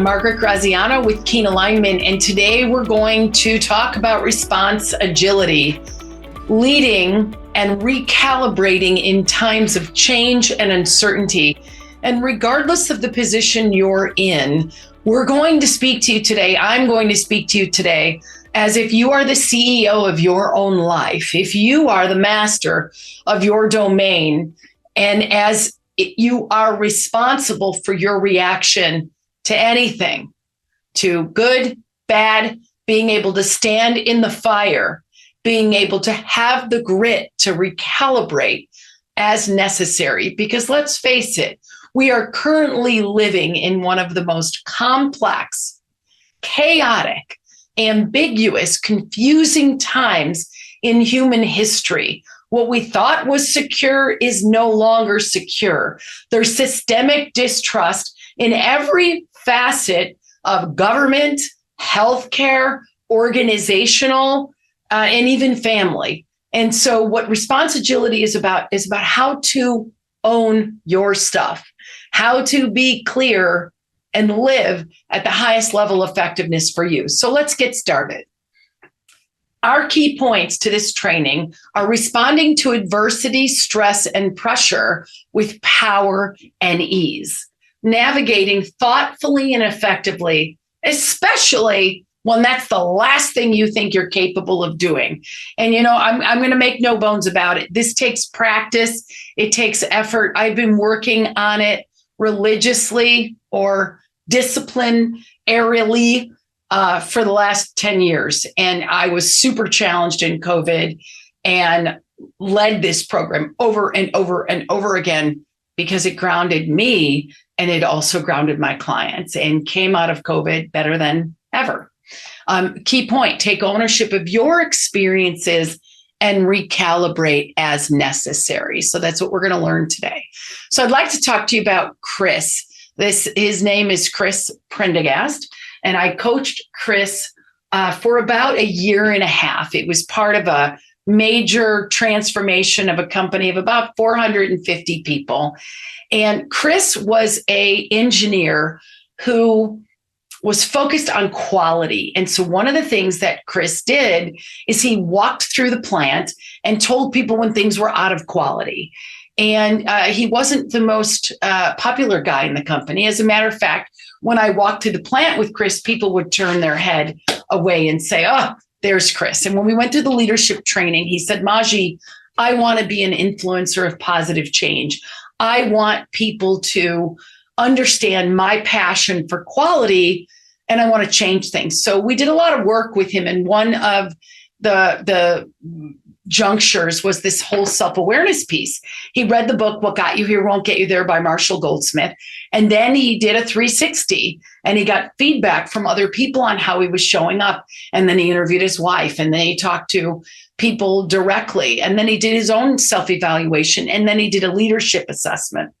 Margaret Graziano with Keen Alignment, and today we're going to talk about response agility, leading and recalibrating in times of change and uncertainty. And regardless of the position you're in, we're going to speak to you today. I'm going to speak to you today as if you are the CEO of your own life, if you are the master of your domain, and as you are responsible for your reaction to anything, to good, bad, being able to stand in the fire, being able to have the grit to recalibrate as necessary. Because let's face it, we are currently living in one of the most complex, chaotic, ambiguous, confusing times in human history. What we thought was secure is no longer secure. There's systemic distrust in every facet of government, healthcare, organizational, and even family. And so what response agility is about how to own your stuff, how to be clear and live at the highest level of effectiveness for you. So let's get started. Our key points to this training are responding to adversity, stress, and pressure with power and ease, navigating thoughtfully and effectively, especially when that's the last thing you think you're capable of doing. And, I'm going to make no bones about it. This takes practice. It takes effort. I've been working on it religiously or disciplinarily for the last 10 years. And I was super challenged in COVID and led this program over and over and over again because it grounded me and it also grounded my clients and came out of COVID better than ever. Key point, take ownership of your experiences and recalibrate as necessary. So that's what we're going to learn today. So I'd like to talk to you about Chris. His name is Chris Prendergast, and I coached Chris for about a year and a half. It was part of a major transformation of a company of about 450 people. And Chris was an engineer who was focused on quality. And so one of the things that Chris did is he walked through the plant and told people when things were out of quality. And he wasn't the most popular guy in the company. As a matter of fact, when I walked through the plant with Chris, people would turn their head away and say, "Oh, there's Chris." And when we went through the leadership training, he said, "Maji, I want to be an influencer of positive change. I want people to understand my passion for quality, and I want to change things." So we did a lot of work with him. And one of the junctures was this whole self-awareness piece. He read the book, What Got You Here Won't Get You There by Marshall Goldsmith. And then he did a 360 and he got feedback from other people on how he was showing up. And then he interviewed his wife and then he talked to people directly. And then he did his own self-evaluation. And then he did a leadership assessment.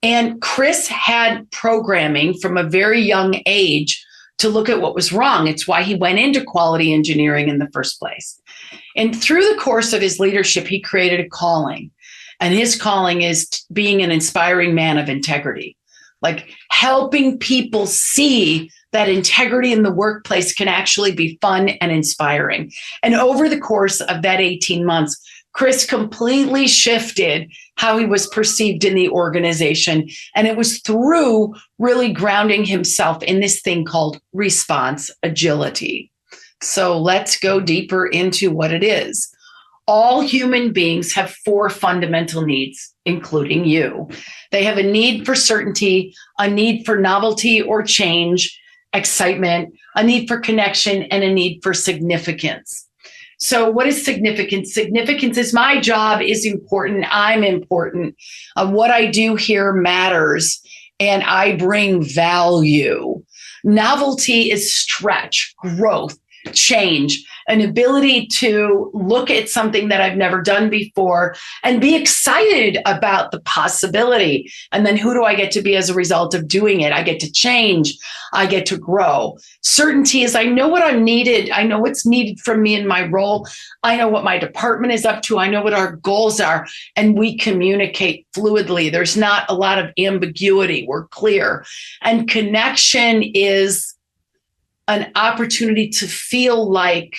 And Chris had programming from a very young age to look at what was wrong. It's why he went into quality engineering in the first place. And through the course of his leadership, he created a calling. And his calling is being an inspiring man of integrity, like helping people see that integrity in the workplace can actually be fun and inspiring. And over the course of that 18 months, Chris completely shifted how he was perceived in the organization. And it was through really grounding himself in this thing called response agility. So let's go deeper into what it is. All human beings have 4 fundamental needs, including you. They have a need for certainty, a need for novelty or change, excitement, a need for connection, and a need for significance. So what is significance? Significance is my job is important. I'm important. What I do here matters, and I bring value. Novelty is stretch, growth, change. an ability to look at something that I've never done before and be excited about the possibility. And then who do I get to be as a result of doing it? I get to change. I get to grow. Certainty is I know what I'm needed. I know what's needed from me in my role. I know what my department is up to. I know what our goals are. And we communicate fluidly. There's not a lot of ambiguity. We're clear. And connection is an opportunity to feel like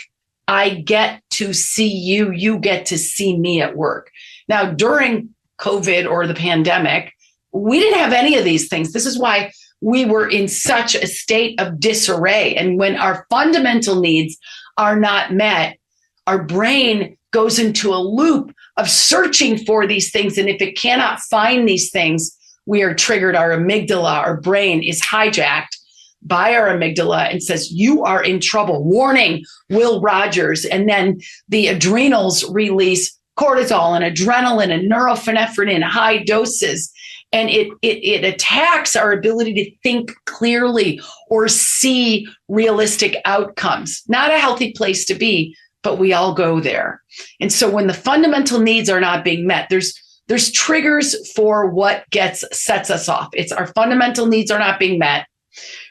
I get to see you, you get to see me at work. Now, during COVID or the pandemic, we didn't have any of these things. This is why we were in such a state of disarray. And when our fundamental needs are not met, our brain goes into a loop of searching for these things. And if it cannot find these things, we are triggered. Our amygdala, our brain is hijacked by our amygdala and says, you are in trouble. Warning, Will Rogers. And then the adrenals release cortisol and adrenaline and norepinephrine in high doses. And it attacks our ability to think clearly or see realistic outcomes. Not a healthy place to be, but we all go there. And so when the fundamental needs are not being met, there's triggers for what sets us off. It's our fundamental needs are not being met.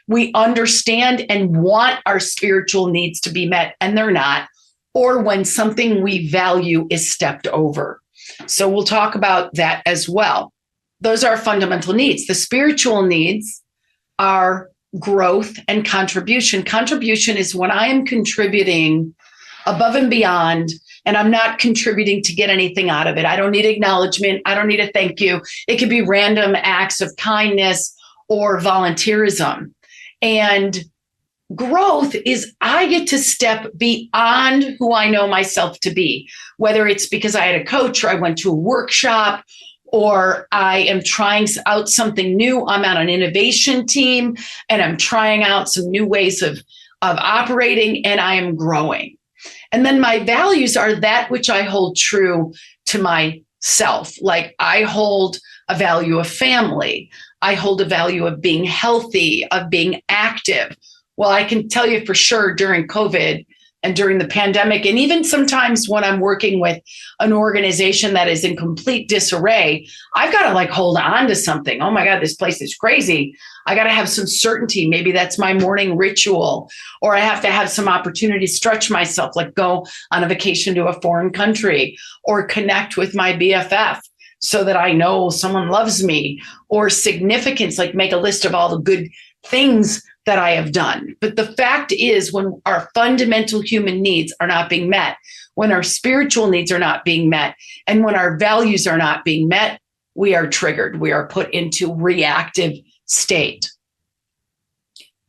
We understand and want our spiritual needs to be met, and they're not, or when something we value is stepped over. So we'll talk about that as well. Those are fundamental needs. The spiritual needs are growth and contribution. Contribution is when I am contributing above and beyond, and I'm not contributing to get anything out of it. I don't need acknowledgement. I don't need a thank you. It could be random acts of kindness or volunteerism. And growth is I get to step beyond who I know myself to be, whether it's because I had a coach or I went to a workshop or I am trying out something new. I'm on an innovation team and I'm trying out some new ways of operating, and I am growing. And then my values are that which I hold true to myself. Like I hold a value of family. I hold a value of being healthy, of being active. Well, I can tell you for sure during COVID and during the pandemic, and even sometimes when I'm working with an organization that is in complete disarray, I've got to hold on to something. Oh my God, this place is crazy. I got to have some certainty. Maybe that's my morning ritual, or I have to have some opportunity to stretch myself, like go on a vacation to a foreign country or connect with my BFF so that I know someone loves me, or significance, like make a list of all the good things that I have done. But the fact is, when our fundamental human needs are not being met, when our spiritual needs are not being met, and when our values are not being met, we are triggered. We are put into reactive state.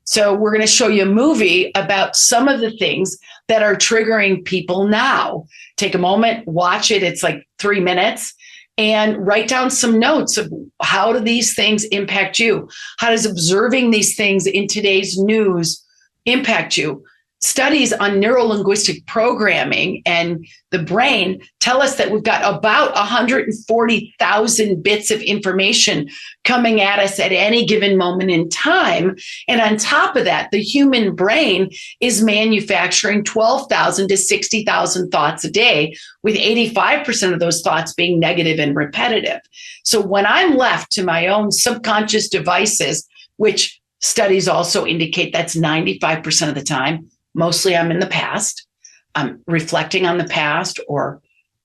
So we're going to show you a movie about some of the things that are triggering people now. Take a moment, watch it. It's 3 minutes. And write down some notes of how do these things impact you? How does observing these things in today's news impact you? Studies on neuro-linguistic programming and the brain tell us that we've got about 140,000 bits of information coming at us at any given moment in time. And on top of that, the human brain is manufacturing 12,000 to 60,000 thoughts a day, with 85% of those thoughts being negative and repetitive. So when I'm left to my own subconscious devices, which studies also indicate that's 95% of the time, mostly I'm in the past. I'm reflecting on the past or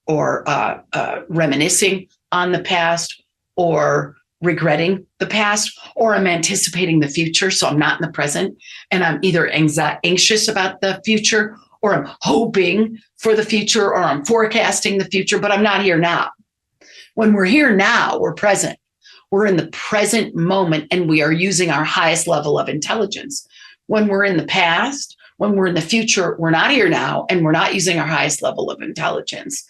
reminiscing on the past or regretting the past, or I'm anticipating the future. So I'm not in the present, and I'm either anxious about the future, or I'm hoping for the future, or I'm forecasting the future, but I'm not here now. When we're here now, we're present. We're in the present moment, and we are using our highest level of intelligence. When we're in the past, when we're in the future, we're not here now, and we're not using our highest level of intelligence.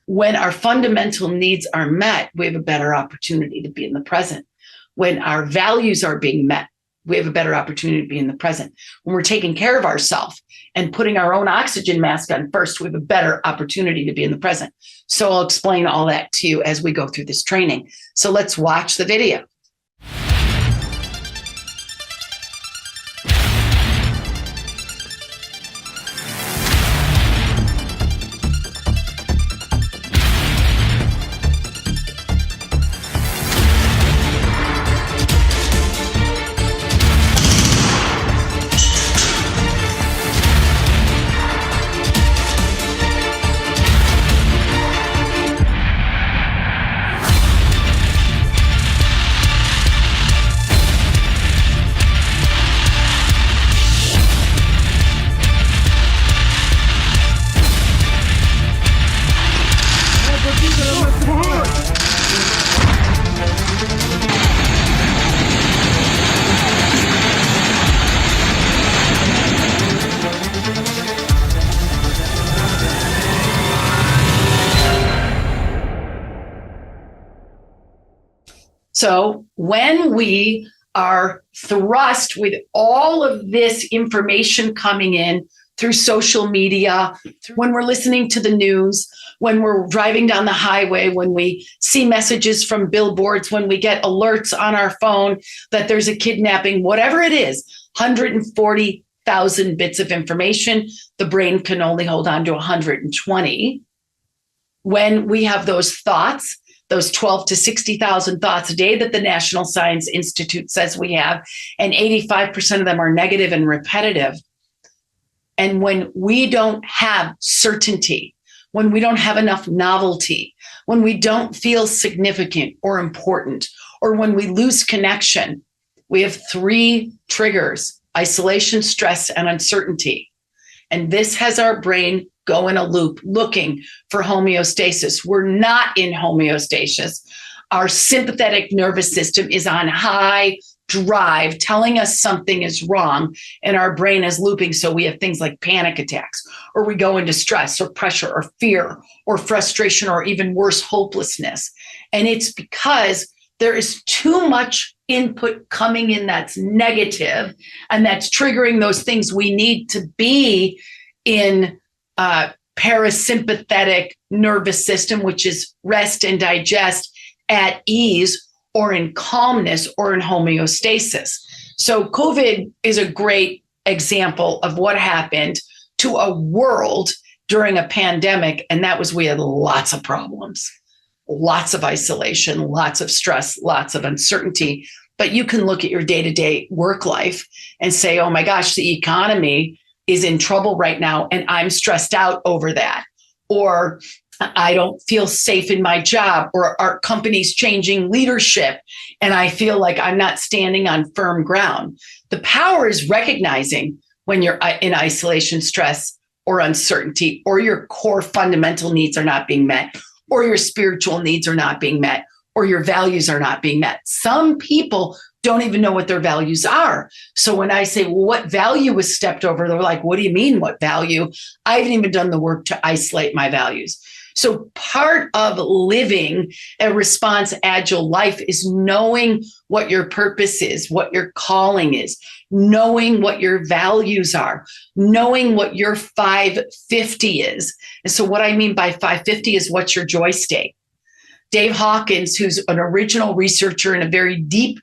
When our fundamental needs are met, we have a better opportunity to be in the present. When our values are being met, we have a better opportunity to be in the present. When we're taking care of ourselves and putting our own oxygen mask on first, we have a better opportunity to be in the present. So I'll explain all that to you as we go through this training. So let's watch the video. So when we are thrust with all of this information coming in through social media, when we're listening to the news, when we're driving down the highway, when we see messages from billboards, when we get alerts on our phone that there's a kidnapping, whatever it is, 140,000 bits of information, the brain can only hold on to 120. When we have those thoughts, those 12 to 60,000 thoughts a day that the National Science Institute says we have, and 85% of them are negative and repetitive. And when we don't have certainty, when we don't have enough novelty, when we don't feel significant or important, or when we lose connection, we have 3 triggers: isolation, stress, and uncertainty. And this has our brain go in a loop looking for homeostasis. We're not in homeostasis. Our sympathetic nervous system is on high drive, telling us something is wrong, and our brain is looping. So we have things like panic attacks, or we go into stress or pressure or fear or frustration, or even worse, hopelessness. And it's because there is too much input coming in that's negative, and that's triggering those things we need to be in parasympathetic nervous system, which is rest and digest, at ease, or in calmness, or in homeostasis. So COVID is a great example of what happened to a world during a pandemic. And that was, we had lots of problems, lots of isolation, lots of stress, lots of uncertainty. But you can look at your day-to-day work life and say, oh my gosh, the economy is in trouble right now, and I'm stressed out over that. Or I don't feel safe in my job, or our company's changing leadership, and I feel like I'm not standing on firm ground. The power is recognizing when you're in isolation, stress, or uncertainty, or your core fundamental needs are not being met, or your spiritual needs are not being met, or your values are not being met. Some people don't even know what their values are. So when I say, well, what value was stepped over? They're like, what do you mean, what value? I haven't even done the work to isolate my values. So part of living a response agile life is knowing what your purpose is, what your calling is, knowing what your values are, knowing what your 550 is. And so what I mean by 550 is, what's your joy state? Dave Hawkins, who's an original researcher and a very deep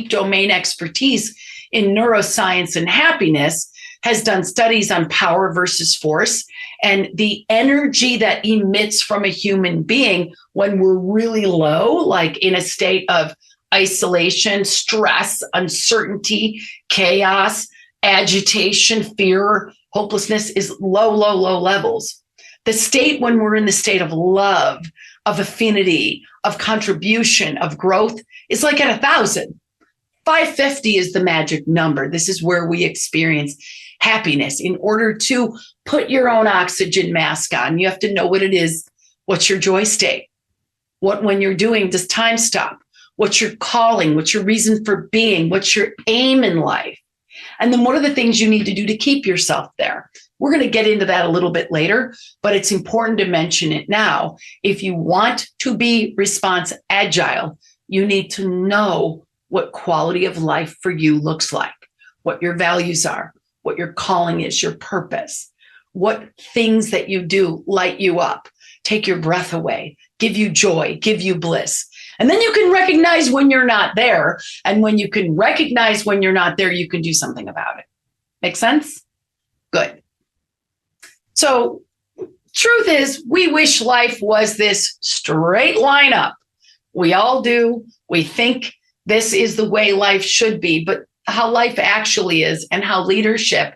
domain expertise in neuroscience and happiness, has done studies on power versus force, and the energy that emits from a human being when we're really low, like in a state of isolation, stress, uncertainty, chaos, agitation, fear, hopelessness, is low levels. The state when we're in the state of love, of affinity, of contribution, of growth, is like at 1,000. 550 is the magic number. This is where we experience happiness. In order to put your own oxygen mask on, you have to know what it is. What's your joy state? What, when you're doing, does time stop? What's your calling? What's your reason for being? What's your aim in life? And then what are the things you need to do to keep yourself there? We're going to get into that a little bit later, but it's important to mention it now. If you want to be response agile, you need to know what quality of life for you looks like, what your values are, what your calling is, your purpose, what things that you do light you up, take your breath away, give you joy, give you bliss. And then you can recognize when you're not there. And when you can recognize when you're not there, you can do something about it. Make sense? Good. So truth is, we wish life was this straight line up. We all do. We think this is the way life should be, but how life actually is, and how leadership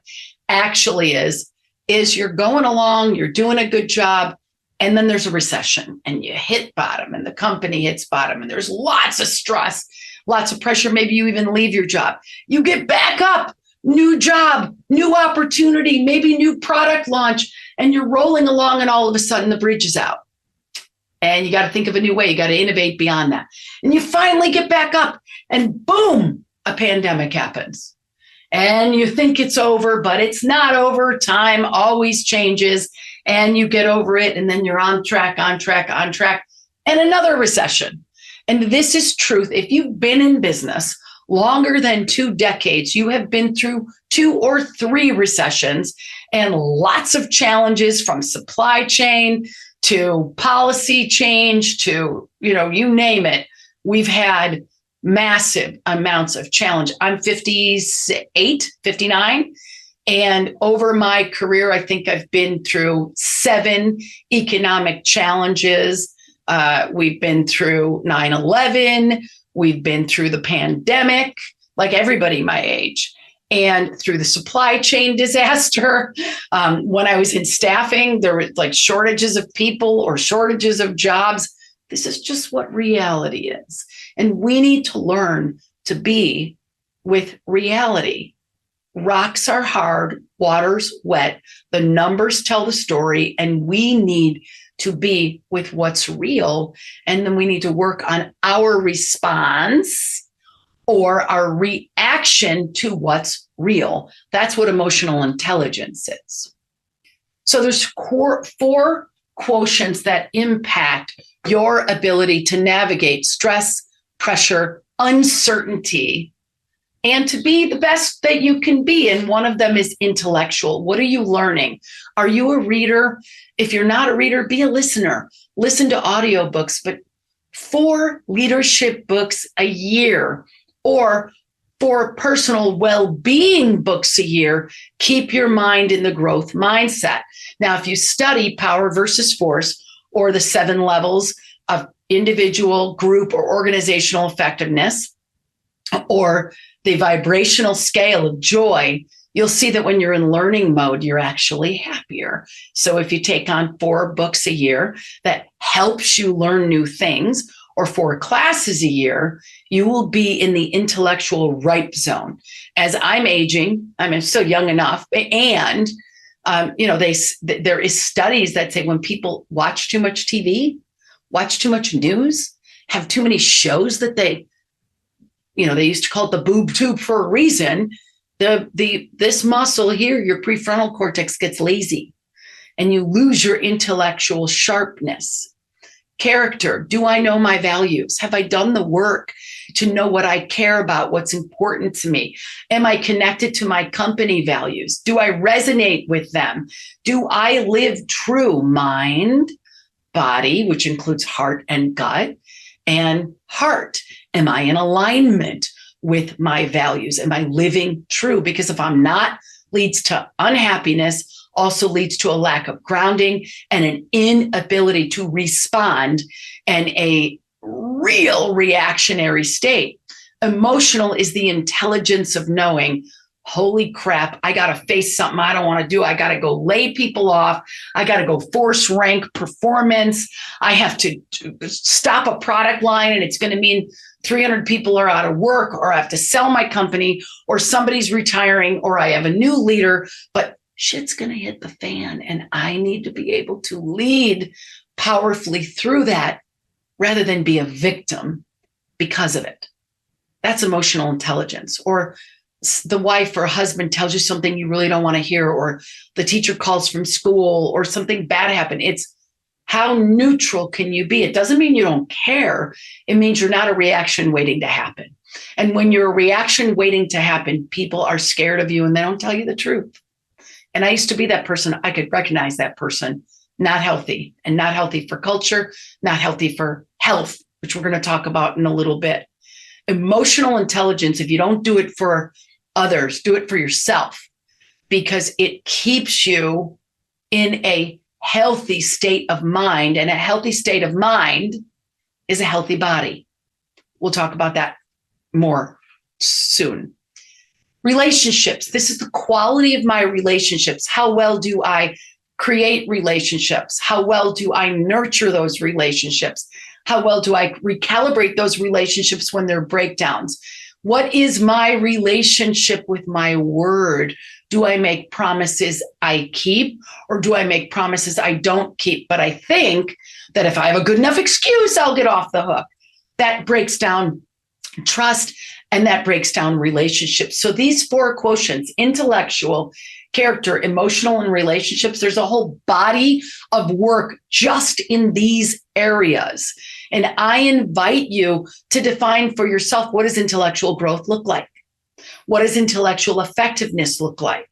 actually is you're going along, you're doing a good job, and then there's a recession and you hit bottom and the company hits bottom and there's lots of stress, lots of pressure. Maybe you even leave your job. You get back up, new job, new opportunity, maybe new product launch, and you're rolling along, and all of a sudden the bridge is out. And you got to think of a new way. You got to innovate beyond that. And you finally get back up, and boom, a pandemic happens. And you think it's over, but it's not over. Time always changes, and you get over it. And then you're on track, and another recession. And this is truth. If you've been in business longer than 2 decades, you have been through 2 or 3 recessions and lots of challenges, from supply chain to policy change to, you name it. We've had massive amounts of challenge. I'm 58, 59. And over my career, I think I've been through 7 economic challenges. We've been through 9/11. We've been through the pandemic, like everybody my age, and through the supply chain disaster. When I was in staffing, there were like shortages of people or shortages of jobs. This is just what reality is. And we need to learn to be with reality. Rocks are hard, water's wet, the numbers tell the story, and we need to be with what's real. And then we need to work on our response or our reaction to what's real. That's what emotional intelligence is. So there's 4 quotients that impact your ability to navigate stress, pressure, uncertainty, and to be the best that you can be. And one of them is intellectual. What are you learning? Are you a reader? If you're not a reader, be a listener. Listen to audiobooks, but 4 leadership books a year or 4 personal well-being books a year keep your mind in the growth mindset. Now, if you study Power versus Force or the 7 levels of individual, group, or organizational effectiveness, or the vibrational scale of joy, you'll see that when you're in learning mode, you're actually happier. So if you take on 4 books a year that helps you learn new things, or 4 classes a year, you will be in the intellectual ripe zone. As I'm aging, I'm still young enough, and there is studies that say when people watch too much TV, watch too much news, have too many shows that they used to call it the boob tube for a reason. This muscle here, your prefrontal cortex, gets lazy and you lose your intellectual sharpness. Character. Do I know my values? Have I done the work to know what I care about, what's important to me? Am I connected to my company values? Do I resonate with them? Do I live true? Mind, body, which includes heart and gut, and heart. Am I in alignment with my values? Am I living true? Because if I'm not, leads to unhappiness, also leads to a lack of grounding and an inability to respond and a real reactionary state. Emotional is the intelligence of knowing, holy crap, I got to face something I don't want to do. I got to go lay people off. I got to go force rank performance. I have to stop a product line and it's going to mean 300 people are out of work, or I have to sell my company, or somebody's retiring, or I have a new leader, but shit's going to hit the fan and I need to be able to lead powerfully through that rather than be a victim because of it. That's emotional intelligence. Or the wife or husband tells you something you really don't want to hear, or the teacher calls from school, or something bad happened. It's how neutral can you be? It doesn't mean you don't care. It means you're not a reaction waiting to happen. And when you're a reaction waiting to happen, people are scared of you and they don't tell you the truth. And I used to be that person. I could recognize that person. Not healthy, and not healthy for culture, not healthy for health, which we're going to talk about in a little bit. Emotional intelligence, if you don't do it for others, do it for yourself, because it keeps you in a healthy state of mind, and a healthy state of mind is a healthy body. We'll talk about that more soon. Relationships. This is the quality of my relationships. How well do I create relationships? How well do I nurture those relationships? How well do I recalibrate those relationships when there are breakdowns? What is my relationship with my word? Do I make promises I keep, or do I make promises I don't keep? But I think that if I have a good enough excuse, I'll get off the hook. That breaks down trust, and that breaks down relationships. So these 4 quotients: intellectual, character, emotional, and relationships. There's a whole body of work just in these areas. And I invite you to define for yourself, what does intellectual growth look like? What does intellectual effectiveness look like?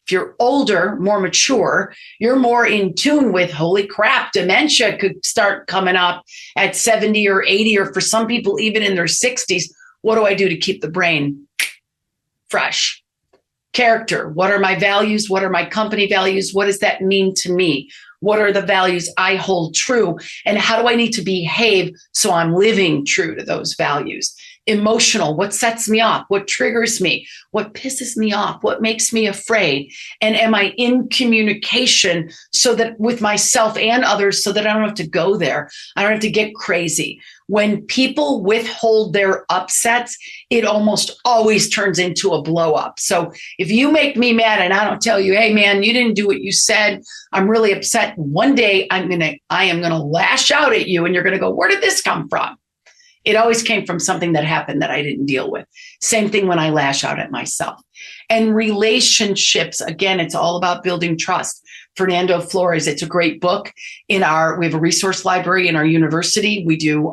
If you're older, more mature, you're more in tune with, holy crap, dementia could start coming up at 70 or 80, or for some people, even in their 60s. What do I do to keep the brain fresh? Character. What are my values? What are my company values? What does that mean to me? What are the values I hold true? And how do I need to behave so I'm living true to those values? Emotional. What sets me off? What triggers me? What pisses me off? What makes me afraid? And am I in communication so that with myself and others, so that I don't have to go there? I don't have to get crazy. When people withhold their upsets, it almost always turns into a blow up. So if you make me mad and I don't tell you, hey man, you didn't do what you said, I'm really upset. One day I am gonna lash out at you and you're gonna go, where did this come from? It always came from something that happened that I didn't deal with. Same thing when I lash out at myself. And relationships, again, it's all about building trust. Fernando Flores, it's a great book. We have a resource library in our university. We do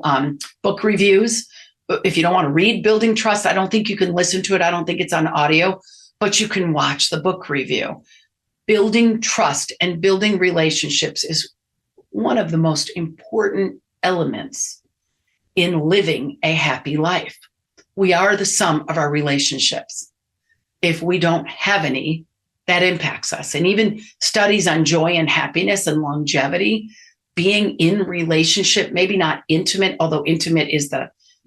book reviews. If you don't want to read Building Trust, I don't think you can listen to it. I don't think it's on audio, but you can watch the book review. Building trust and building relationships is one of the most important elements in living a happy life. We are the sum of our relationships. If we don't have any, that impacts us. And even studies on joy and happiness and longevity, being in relationship, maybe not intimate, although intimate is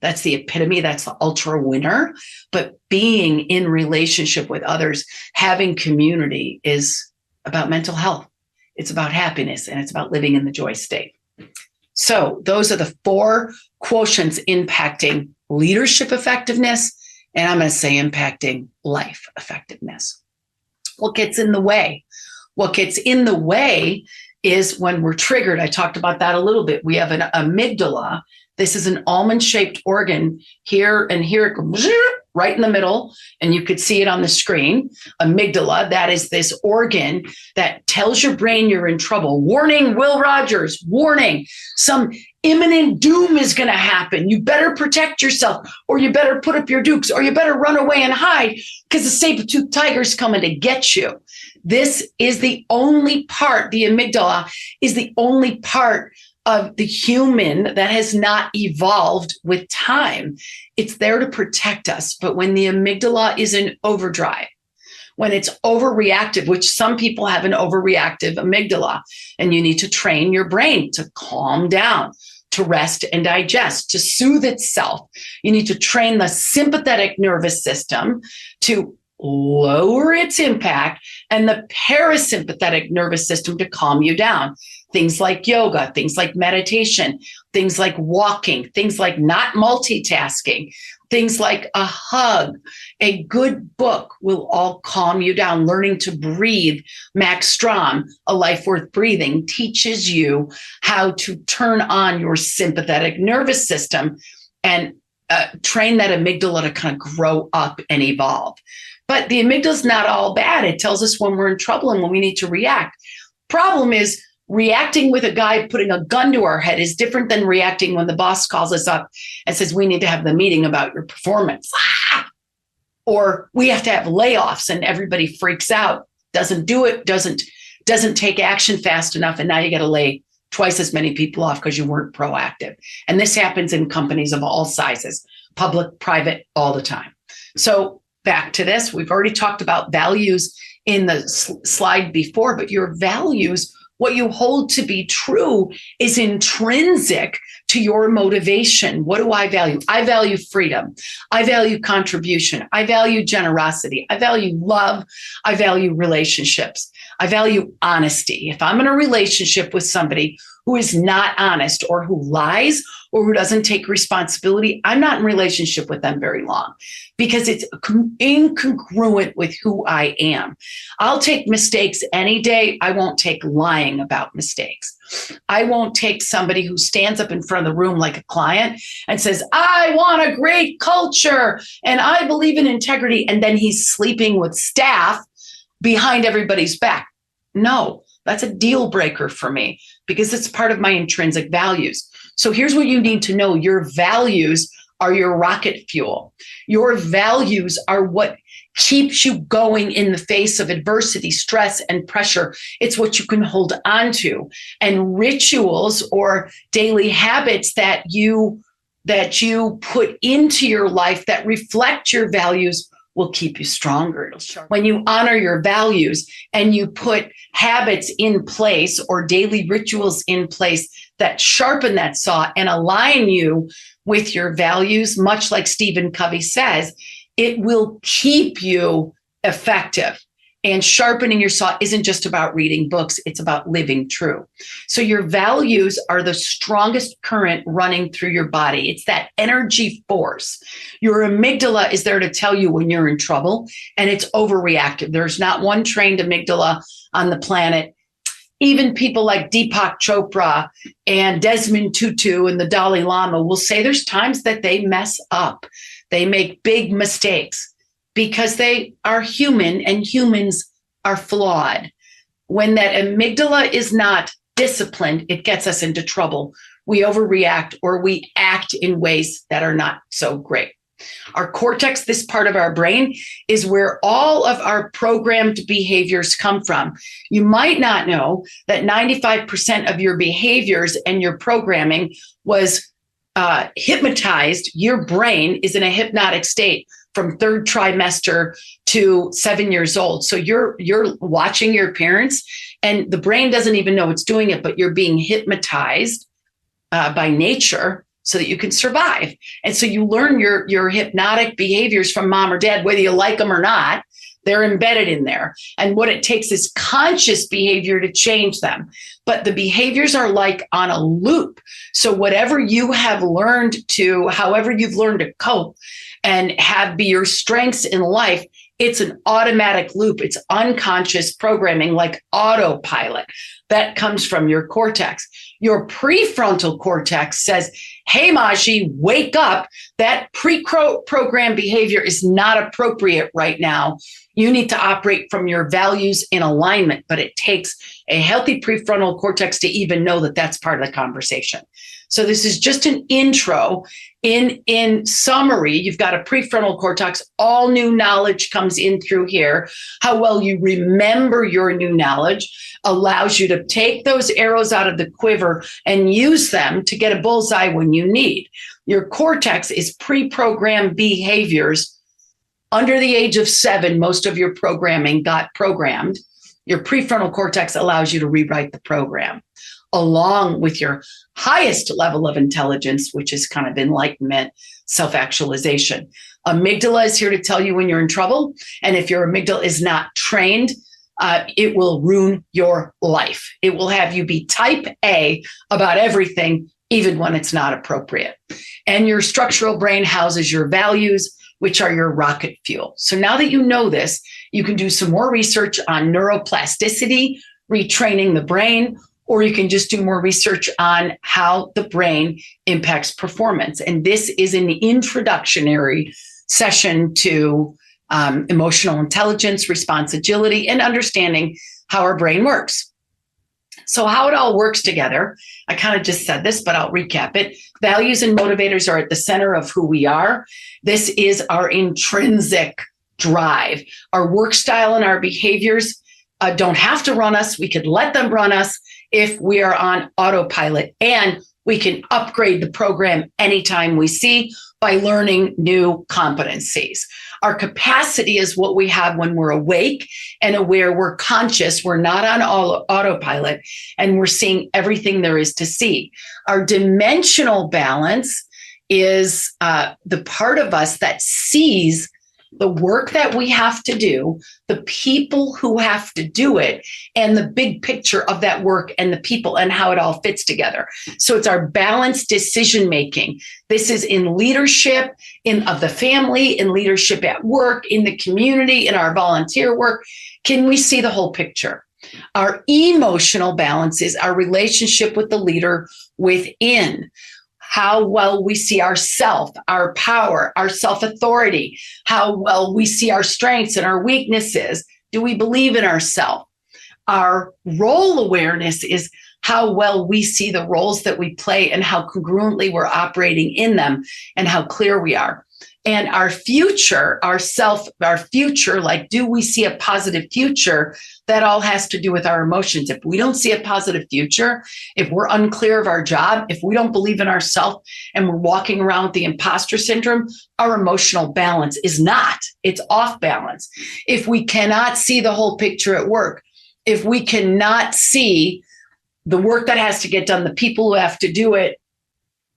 that's the epitome, that's the ultra winner, but being in relationship with others, having community is about mental health. It's about happiness, and it's about living in the joy state. So those are the 4 quotients impacting leadership effectiveness, and I'm going to say impacting life effectiveness. What gets in the way? What gets in the way is when we're triggered. I talked about that a little bit. We have an amygdala. This is an almond-shaped organ here, and here it goes right in the middle, and you could see it on the screen. Amygdala, that is this organ that tells your brain you're in trouble. Warning, Will Rogers, warning, some imminent doom is going to happen. You better protect yourself, or you better put up your dukes, or you better run away and hide because the saber-toothed tiger's coming to get you. This is the only part, the amygdala is the only part of the human that has not evolved with time. It's there to protect us. But when the amygdala is in overdrive, when it's overreactive, which some people have an overreactive amygdala, and you need to train your brain to calm down, to rest and digest, to soothe itself. You need to train the sympathetic nervous system to lower its impact, and the parasympathetic nervous system to calm you down. Things like yoga, things like meditation, things like walking, things like not multitasking, things like a hug, a good book will all calm you down. Learning to breathe, Max Strom, A Life Worth Breathing, teaches you how to turn on your sympathetic nervous system and train that amygdala to kind of grow up and evolve. But the amygdala is not all bad. It tells us when we're in trouble and when we need to react. Problem is, reacting with a guy putting a gun to our head is different than reacting when the boss calls us up and says, we need to have the meeting about your performance. Or we have to have layoffs and everybody freaks out, doesn't do it, doesn't take action fast enough. And now you got to lay twice as many people off because you weren't proactive. And this happens in companies of all sizes, public, private, all the time. So back to this, we've already talked about values in the slide before, but your values, what you hold to be true, is intrinsic to your motivation. What do I value? I value freedom. I value contribution. I value generosity. I value love. I value relationships. I value honesty. If I'm in a relationship with somebody who is not honest or who lies or who doesn't take responsibility, I'm not in relationship with them very long because it's incongruent with who I am. I'll take mistakes any day. I won't take lying about mistakes. I won't take somebody who stands up in front of the room like a client and says, I want a great culture and I believe in integrity, and then he's sleeping with staff behind everybody's back. No, that's a deal breaker for me because it's part of my intrinsic values. So here's what you need to know. Your values are your rocket fuel. Your values are what keeps you going in the face of adversity, stress, and pressure. It's what you can hold on to. And rituals or daily habits that you put into your life that reflect your values will keep you stronger. When you honor your values and you put habits in place or daily rituals in place that sharpen that saw and align you with your values, much like Stephen Covey says, it will keep you effective. And sharpening your saw isn't just about reading books, it's about living true. So your values are the strongest current running through your body. It's that energy force. Your amygdala is there to tell you when you're in trouble, and it's overreactive. There's not one trained amygdala on the planet. Even people like Deepak Chopra and Desmond Tutu and the Dalai Lama will say there's times that they mess up. They make big mistakes because they are human and humans are flawed. When that amygdala is not disciplined, it gets us into trouble. We overreact or we act in ways that are not so great. Our cortex, this part of our brain, is where all of our programmed behaviors come from. You might not know that 95% of your behaviors and your programming was hypnotized. Your brain is in a hypnotic state from third trimester to 7 years old. So you're watching your parents and the brain doesn't even know it's doing it, but you're being hypnotized by nature so that you can survive. And so you learn your hypnotic behaviors from mom or dad, whether you like them or not. They're embedded in there. And what it takes is conscious behavior to change them. But the behaviors are like on a loop. So whatever you have learned to, however you've learned to cope and have be your strengths in life, it's an automatic loop. It's unconscious programming, like autopilot. That comes from your cortex. Your prefrontal cortex says, hey, Maji, wake up. That pre-programmed behavior is not appropriate right now. You need to operate from your values in alignment, but it takes a healthy prefrontal cortex to even know that that's part of the conversation. So this is just an intro. In summary, you've got a prefrontal cortex. All new knowledge comes in through here. How well you remember your new knowledge allows you to take those arrows out of the quiver and use them to get a bullseye when you need. Your cortex is pre-programmed behaviors. Under the age of 7, most of your programming got programmed. Your prefrontal cortex allows you to rewrite the program, along with your highest level of intelligence, which is kind of enlightenment, self-actualization. Amygdala is here to tell you when you're in trouble. And if your amygdala is not trained, it will ruin your life. It will have you be type A about everything, even when it's not appropriate. And your structural brain houses your values, which are your rocket fuel. So now that you know this, you can do some more research on neuroplasticity, retraining the brain, or you can just do more research on how the brain impacts performance. And this is an introductory session to emotional intelligence, response agility, and understanding how our brain works. So how it all works together, I kind of just said this, but I'll recap it. Values and motivators are at the center of who we are. This is our intrinsic drive. Our work style and our behaviors don't have to run us. We could let them run us if we are on autopilot, and we can upgrade the program anytime we see by learning new competencies. Our capacity is what we have when we're awake and aware. We're conscious. We're not on autopilot, and we're seeing everything there is to see. Our dimensional balance is the part of us that sees the work that we have to do, the people who have to do it, and the big picture of that work and the people and how it all fits together. So it's our balanced decision-making. This is in leadership, of the family, in leadership at work, in the community, in our volunteer work. Can we see the whole picture? Our emotional balance is our relationship with the leader within. How well we see ourself, our power, our self-authority, how well we see our strengths and our weaknesses, Do we believe in ourselves? Our role awareness is how well we see the roles that we play and how congruently we're operating in them and how clear we are. And our future, our future, like, do we see a positive future? That all has to do with our emotions. If we don't see a positive future, if we're unclear of our job, if we don't believe in ourselves and we're walking around with the imposter syndrome, our emotional balance is not, it's off balance. If we cannot see the whole picture at work, if we cannot see the work that has to get done, the people who have to do it,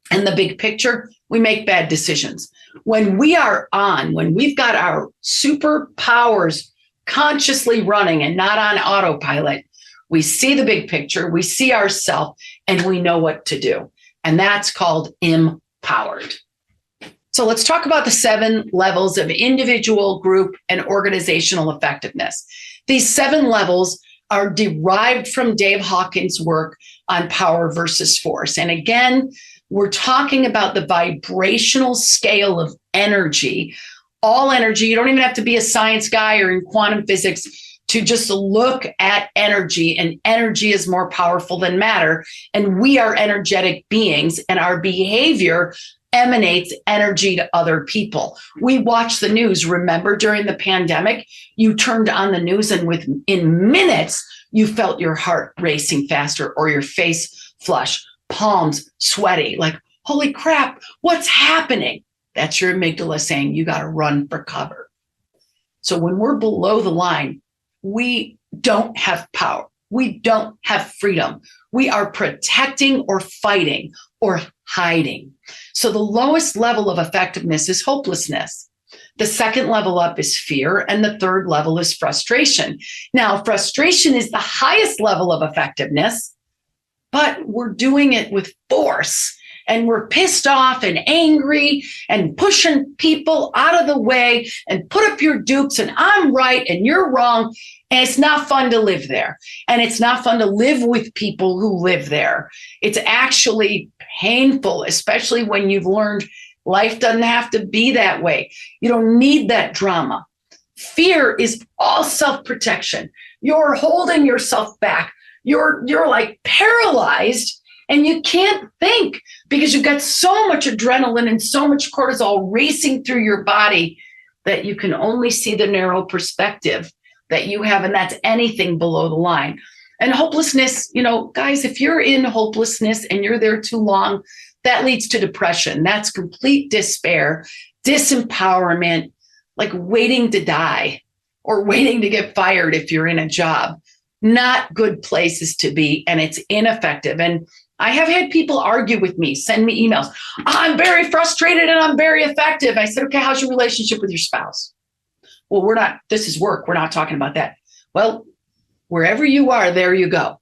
and the big picture, we make bad decisions. When we are on, when we've got our superpowers consciously running and not on autopilot, we see the big picture, we see ourselves, and we know what to do. And that's called empowered. So let's talk about the 7 levels of individual, group, and organizational effectiveness. These 7 levels are derived from Dave Hawkins' work on power versus force. And again, we're talking about the vibrational scale of energy, all energy. You don't even have to be a science guy or in quantum physics to just look at energy, and energy is more powerful than matter. And we are energetic beings, and our behavior emanates energy to other people. We watch the news. Remember, during the pandemic, you turned on the news and in minutes, you felt your heart racing faster or your face flush, palms sweaty, like, holy crap, what's happening? That's your amygdala saying you got to run for cover. So when we're below the line, we don't have power. We don't have freedom. We are protecting or fighting or hiding. So the lowest level of effectiveness is hopelessness. The second level up is fear, and the third level is frustration. Now, frustration is the highest level of effectiveness, but we're doing it with force, and we're pissed off and angry and pushing people out of the way and put up your dukes and I'm right and you're wrong. And it's not fun to live there. And it's not fun to live with people who live there. It's actually painful, especially when you've learned life doesn't have to be that way. You don't need that drama. Fear is all self-protection. You're holding yourself back. You're like paralyzed and you can't think because you've got so much adrenaline and so much cortisol racing through your body that you can only see the narrow perspective that you have, and that's anything below the line. And hopelessness, guys, if you're in hopelessness and you're there too long, that leads to depression. That's complete despair, disempowerment, like waiting to die or waiting to get fired if you're in a job. Not good places to be, and it's ineffective. And I have had people argue with me, send me emails. I'm very frustrated and I'm very effective. I said, okay, how's your relationship with your spouse? Well, this is work. We're not talking about that. Well, wherever you are, there you go.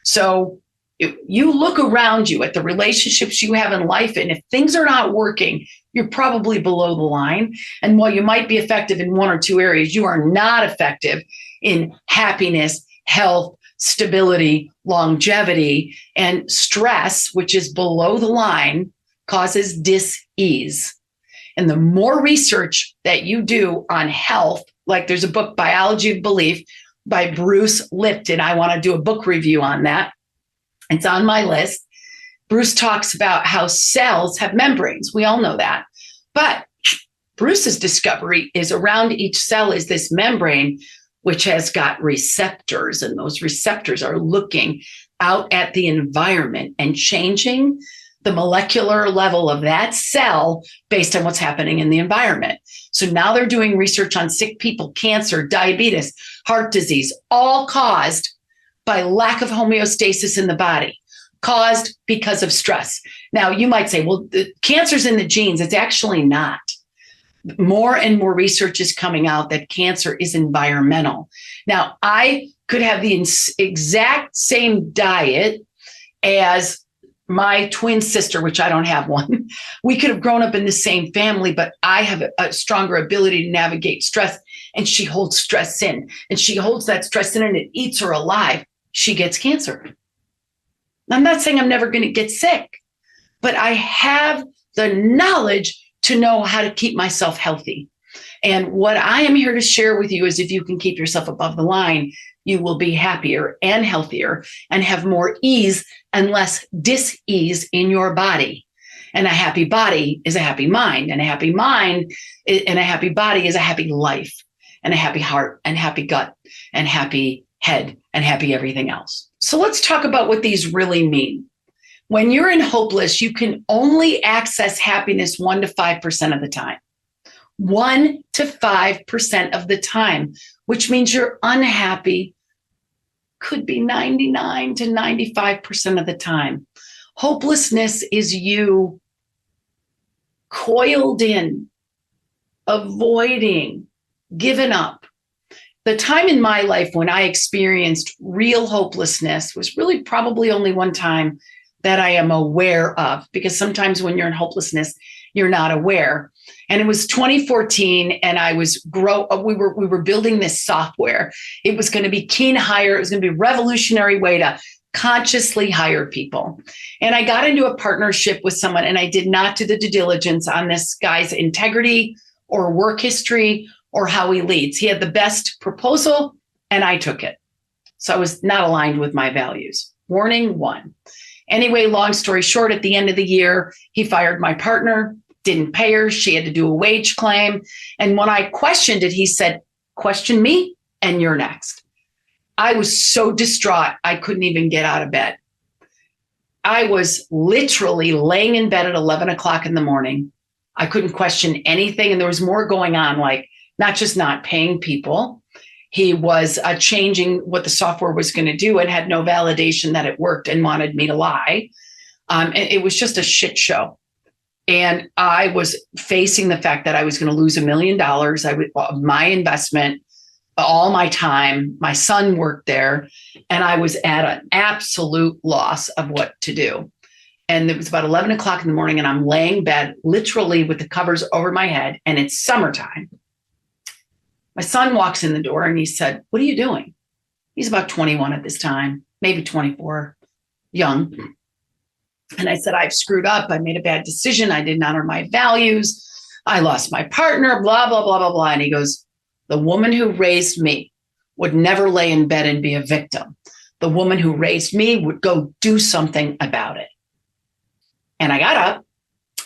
So if you look around you at the relationships you have in life, and if things are not working, you're probably below the line. And while you might be effective in 1 or 2 areas, you are not effective in happiness, health, stability, longevity, and stress, which is below the line, causes dis-ease. And the more research that you do on health, like there's a book, Biology of Belief, by Bruce Lipton. I want to do a book review on that. It's on my list. Bruce talks about how cells have membranes. We all know that. But Bruce's discovery is around each cell is this membrane, which has got receptors, and those receptors are looking out at the environment and changing the molecular level of that cell based on what's happening in the environment. So now they're doing research on sick people, cancer, diabetes, heart disease, all caused by lack of homeostasis in the body, caused because of stress. Now, you might say, well, the cancer's in the genes. It's actually not. More and more research is coming out that cancer is environmental. Now, I could have the exact same diet as my twin sister, which I don't have one. We could have grown up in the same family, but I have a stronger ability to navigate stress, and she holds stress in, and she holds that stress in, and it eats her alive. She gets cancer. I'm not saying I'm never going to get sick, but I have the knowledge to know how to keep myself healthy. And what I am here to share with you is if you can keep yourself above the line, you will be happier and healthier and have more ease and less dis-ease in your body. And a happy body is a happy mind, and a happy mind and a happy body is a happy life, and a happy heart and happy gut and happy head and happy everything else. So let's talk about what these really mean. When you're in hopeless, you can only access happiness 1 to 5% of the time. 1 to 5% of the time, which means you're unhappy could be 99 to 95% of the time. Hopelessness is you coiled in, avoiding, giving up. The time in my life when I experienced real hopelessness was really probably only one time that I am aware of, because sometimes when you're in hopelessness, you're not aware. And it was 2014, and we were building this software. It was going to be keen hire. It was going to be a revolutionary way to consciously hire people. And I got into a partnership with someone, and I did not do the due diligence on this guy's integrity or work history or how he leads. He had the best proposal, and I took it. So I was not aligned with my values. Warning 1. Anyway, long story short, at the end of the year, he fired my partner, didn't pay her. She had to do a wage claim. And when I questioned it, he said, question me and you're next. I was so distraught, I couldn't even get out of bed. I was literally laying in bed at 11 o'clock in the morning. I couldn't question anything. And there was more going on, like not just not paying people. He was changing what the software was going to do and had no validation that it worked and wanted me to lie. And it was just a shit show. And I was facing the fact that I was going to lose $1 million. My investment, all my time, my son worked there, and I was at an absolute loss of what to do. And it was about 11 o'clock in the morning, and I'm laying in bed, literally with the covers over my head, and it's summertime. My son walks in the door and he said, what are you doing? He's about 21 at this time, maybe 24, young. And I said, I've screwed up. I made a bad decision. I didn't honor my values. I lost my partner, blah, blah, blah, blah, blah. And he goes, the woman who raised me would never lay in bed and be a victim. The woman who raised me would go do something about it. And I got up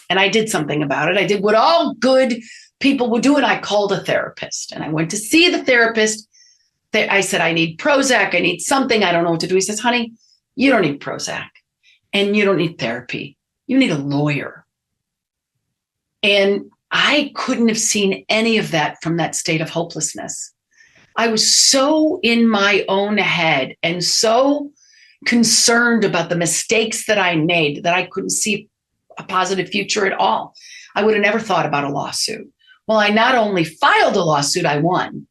and I did something about it. I did what all good people would do, and I called a therapist. And I went to see the therapist. I said, I need Prozac. I need something. I don't know what to do. He says, honey, you don't need Prozac. And you don't need therapy. You need a lawyer. And I couldn't have seen any of that from that state of hopelessness. I was so in my own head and so concerned about the mistakes that I made that I couldn't see a positive future at all. I would have never thought about a lawsuit. Well, I not only filed a lawsuit, I won,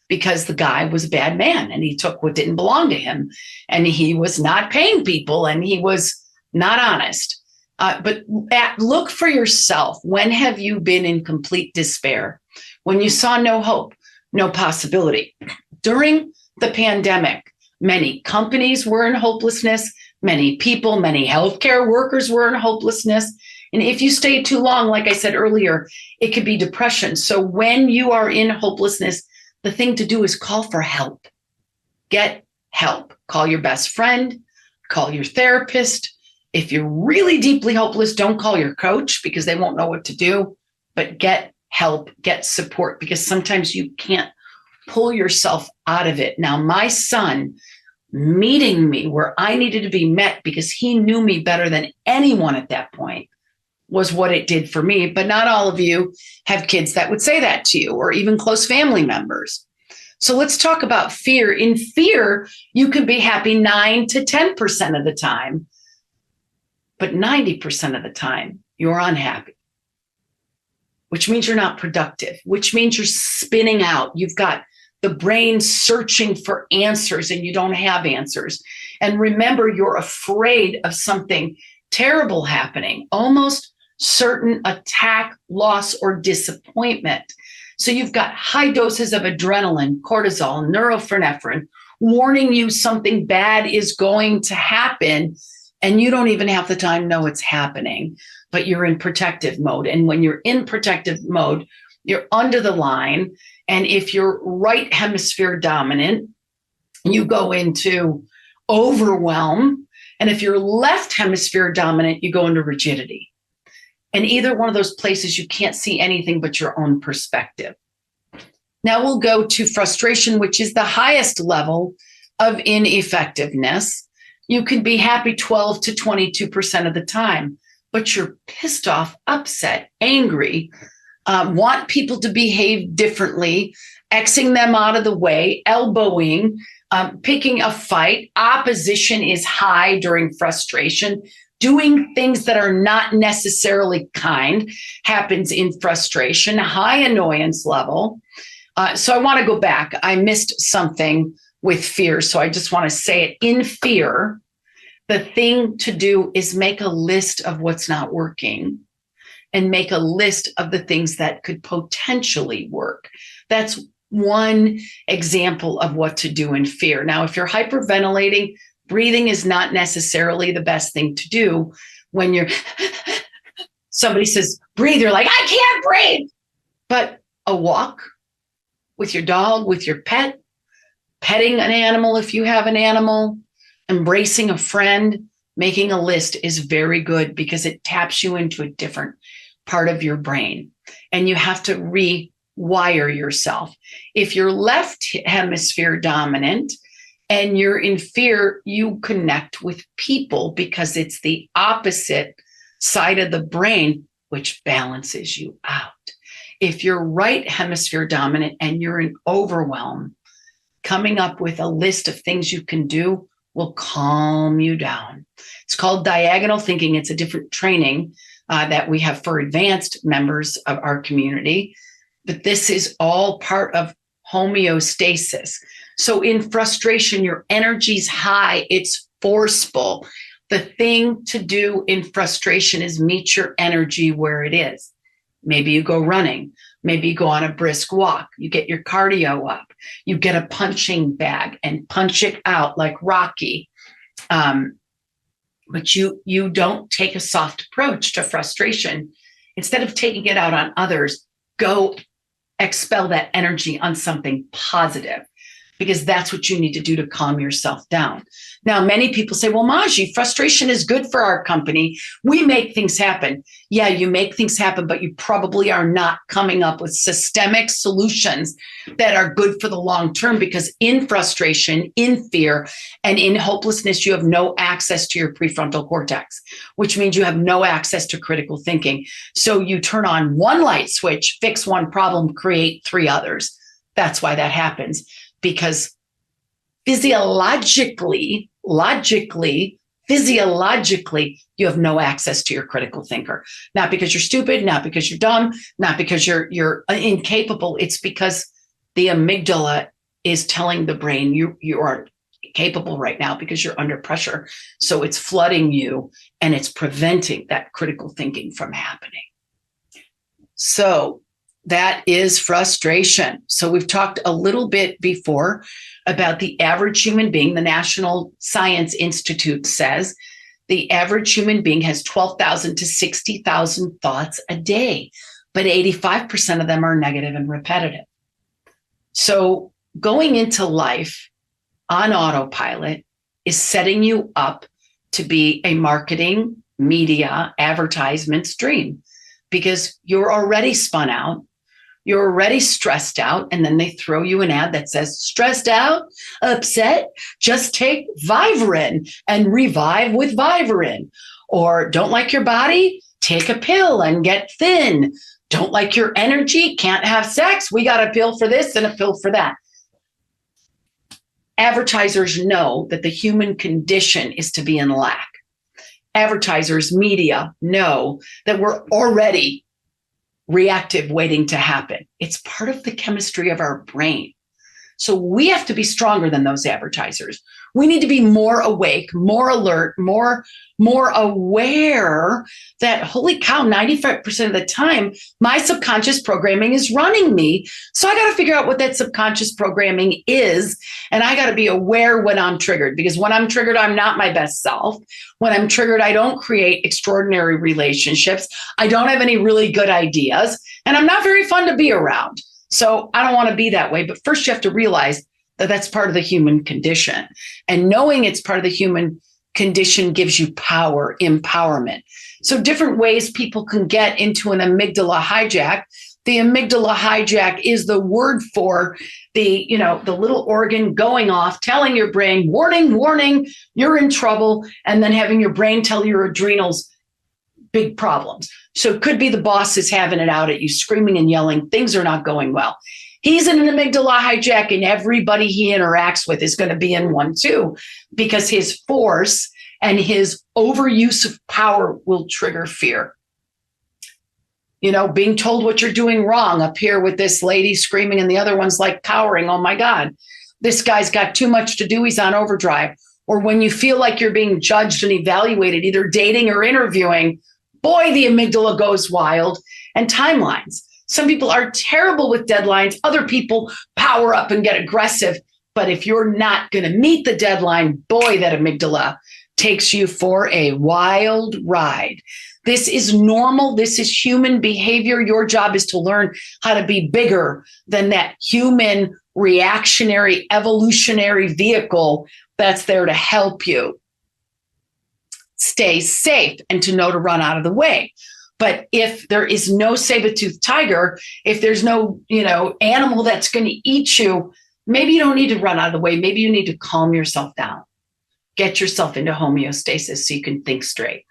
because the guy was a bad man and he took what didn't belong to him, and he was not paying people, and he was not honest. But look for yourself. When have you been in complete despair? When you saw no hope, no possibility? During the pandemic, many companies were in hopelessness. Many people, many healthcare workers were in hopelessness. And if you stay too long, like I said earlier, it could be depression. So when you are in hopelessness, the thing to do is call for help. Get help. Call your best friend. Call your therapist. If you're really deeply hopeless, don't call your coach, because they won't know what to do. But get help, get support, because sometimes you can't pull yourself out of it. Now, my son meeting me where I needed to be met, because he knew me better than anyone at that point, was what it did for me. But not all of you have kids that would say that to you, or even close family members. So let's talk about fear. In fear, you can be happy 9 to 10% of the time, but 90% of the time you're unhappy, which means you're not productive, which means you're spinning out. You've got the brain searching for answers and you don't have answers. And remember, you're afraid of something terrible happening, almost certain attack, loss, or disappointment. So you've got high doses of adrenaline, cortisol, norepinephrine, warning you something bad is going to happen. And you don't even half the time know it's happening, but you're in protective mode. And when you're in protective mode, you're under the line. And if you're right hemisphere dominant, you go into overwhelm. And if you're left hemisphere dominant, you go into rigidity. And either one of those places, you can't see anything but your own perspective. Now we'll go to frustration, which is the highest level of ineffectiveness. You can be happy 12 to 22% of the time, but you're pissed off, upset, angry, want people to behave differently, Xing them out of the way, elbowing, picking a fight. Opposition is high during frustration. Doing things that are not necessarily kind happens in frustration, high annoyance level. So I want to go back. I missed something with fear. So I just want to say it. In fear, the thing to do is make a list of what's not working and make a list of the things that could potentially work. That's one example of what to do in fear. Now, if you're hyperventilating, breathing is not necessarily the best thing to do. When somebody says, breathe, you're like, I can't breathe. But a walk with your dog, with your pet, petting an animal if you have an animal, embracing a friend, making a list is very good because it taps you into a different part of your brain. And you have to rewire yourself. If you're left hemisphere dominant and you're in fear, you connect with people because it's the opposite side of the brain, which balances you out. If you're right hemisphere dominant and you're in overwhelm, coming up with a list of things you can do will calm you down. It's called diagonal thinking. It's a different training that we have for advanced members of our community. But this is all part of homeostasis. So in frustration, your energy's high, it's forceful. The thing to do in frustration is meet your energy where it is. Maybe you go running. Maybe you go on a brisk walk. You get your cardio up. You get a punching bag and punch it out like Rocky. But you don't take a soft approach to frustration. Instead of taking it out on others, go expel that energy on something positive, because that's what you need to do to calm yourself down. Now, many people say, well, Maji, frustration is good for our company. We make things happen. Yeah, you make things happen, but you probably are not coming up with systemic solutions that are good for the long term, because in frustration, in fear, and in hopelessness, you have no access to your prefrontal cortex, which means you have no access to critical thinking. So you turn on one light switch, fix one problem, create three others. That's why that happens. Because physiologically, you have no access to your critical thinker. Not because you're stupid, not because you're dumb, not because you're incapable. It's because the amygdala is telling the brain you are capable right now because you're under pressure. So it's flooding you and it's preventing that critical thinking from happening. So that is frustration. So we've talked a little bit before about the average human being. The National Science Institute says the average human being has 12,000 to 60,000 thoughts a day, but 85% of them are negative and repetitive. So going into life on autopilot is setting you up to be a marketing, media, advertisements dream, because you're already spun out. You're already stressed out, and then they throw you an ad that says, stressed out, upset, just take Vivarin and revive with Vivarin. Or don't like your body? Take a pill and get thin. Don't like your energy? Can't have sex? We got a pill for this and a pill for that. Advertisers know that the human condition is to be in lack. Advertisers, media know that we're already reactive waiting to happen. It's part of the chemistry of our brain. So we have to be stronger than those advertisers. We need to be more awake, more alert, more aware that, holy cow, 95% of the time, my subconscious programming is running me. So I got to figure out what that subconscious programming is. And I got to be aware when I'm triggered, because when I'm triggered, I'm not my best self. When I'm triggered, I don't create extraordinary relationships. I don't have any really good ideas, and I'm not very fun to be around. So I don't want to be that way. But first, you have to realize that that's part of the human condition. And knowing it's part of the human condition gives you power, empowerment. So different ways people can get into an amygdala hijack. The amygdala hijack is the word for the little organ going off, telling your brain, warning, warning, you're in trouble, and then having your brain tell your adrenals big problems. So it could be the boss is having it out at you, screaming and yelling, things are not going well. He's in an amygdala hijack, and everybody he interacts with is going to be in one too, because his force and his overuse of power will trigger fear. Being told what you're doing wrong, up here with this lady screaming and the other one's like cowering. Oh my God, this guy's got too much to do. He's on overdrive. Or when you feel like you're being judged and evaluated, either dating or interviewing, boy, the amygdala goes wild. And timelines. Some people are terrible with deadlines. Other people power up and get aggressive. But if you're not going to meet the deadline, boy, that amygdala takes you for a wild ride. This is normal. This is human behavior. Your job is to learn how to be bigger than that human reactionary evolutionary vehicle that's there to help you stay safe and to know to run out of the way. But if there is no saber-toothed tiger, if there's no, animal that's going to eat you, maybe you don't need to run out of the way. Maybe you need to calm yourself down. Get yourself into homeostasis so you can think straight.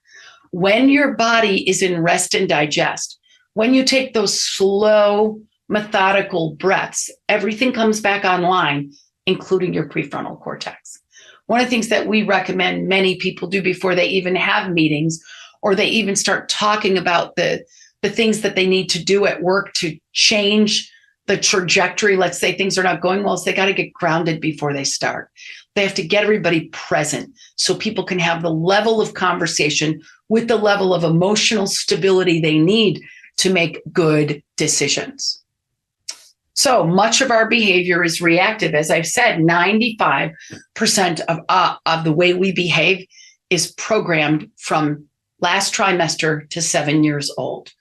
When your body is in rest and digest, when you take those slow, methodical breaths, everything comes back online, including your prefrontal cortex. One of the things that we recommend many people do before they even have meetings, or they even start talking about the things that they need to do at work to change the trajectory. Let's say things are not going well, so they got to get grounded before they start. They have to get everybody present so people can have the level of conversation with the level of emotional stability they need to make good decisions. So much of our behavior is reactive. As I've said, 95% of the way we behave is programmed from last trimester to 7 years old.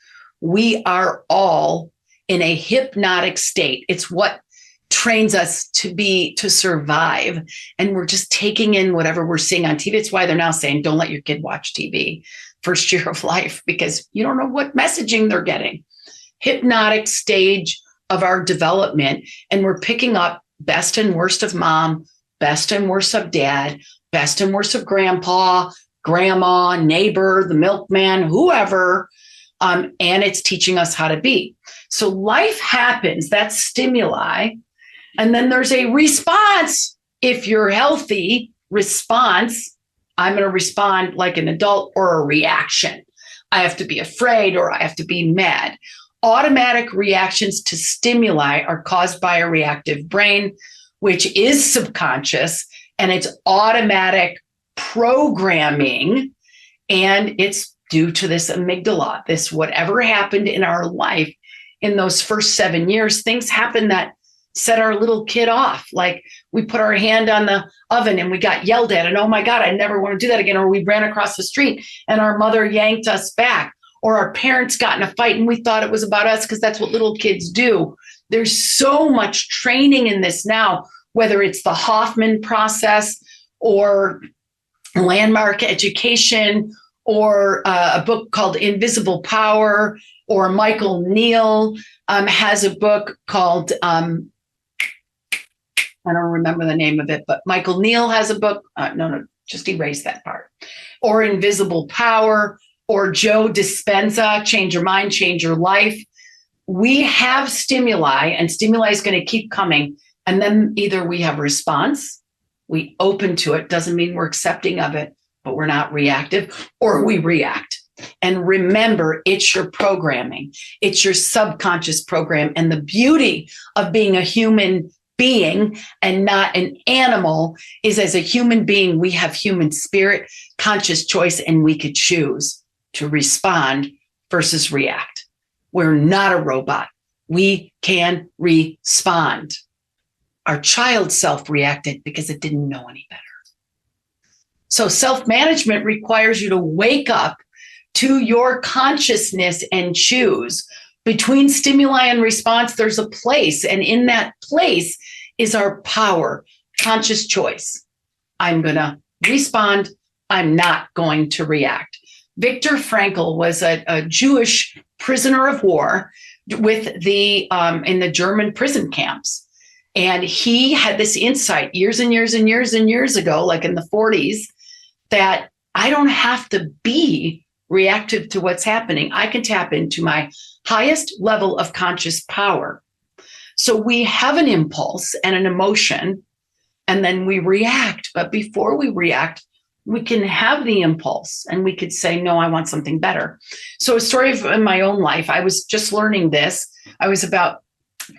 We are all in a hypnotic state. It's what trains us to survive. And we're just taking in whatever we're seeing on TV. It's why they're now saying, don't let your kid watch TV first year of life, because you don't know what messaging they're getting. Hypnotic stage of our development. And we're picking up best and worst of mom, best and worst of dad, best and worst of grandpa, grandma, neighbor, the milkman, whoever, and it's teaching us how to be. So life happens, that's stimuli, and then there's a response. If you're healthy, response, I'm going to respond like an adult, or a reaction. I have to be afraid, or I have to be mad. Automatic reactions to stimuli are caused by a reactive brain, which is subconscious, and it's automatic programming, and it's due to this amygdala, this whatever happened in our life in those first 7 years. Things happen that set our little kid off. Like we put our hand on the oven and we got yelled at, and oh my God, I never want to do that again. Or we ran across the street and our mother yanked us back, or our parents got in a fight and we thought it was about us, because that's what little kids do. There's so much training in this now, whether it's the Hoffman process or landmark education, or a book called Invisible Power, or Michael Neal has a book called, I don't remember the name of it, but Michael Neal has a book. Just erase that part. Or Invisible Power, or Joe Dispenza, Change Your Mind, Change Your Life. We have stimuli, and stimuli is going to keep coming. And then either we have response, we open to it, doesn't mean we're accepting of it, but we're not reactive, or we react. And remember, it's your programming. It's your subconscious program. And the beauty of being a human being and not an animal is, as a human being, we have human spirit, conscious choice, and we could choose to respond versus react. We're not a robot. We can respond. Our child self reacted because it didn't know any better. So self-management requires you to wake up to your consciousness and choose. Between stimuli and response, there's a place. And in that place is our power, conscious choice. I'm going to respond. I'm not going to react. Viktor Frankl was a Jewish prisoner of war with in the German prison camps. And he had this insight years and years and years and years ago, like in the 40s, that I don't have to be reactive to what's happening. I can tap into my highest level of conscious power. So we have an impulse and an emotion, and then we react. But before we react, we can have the impulse and we could say, no, I want something better. So a story in my own life, I was just learning this. I was about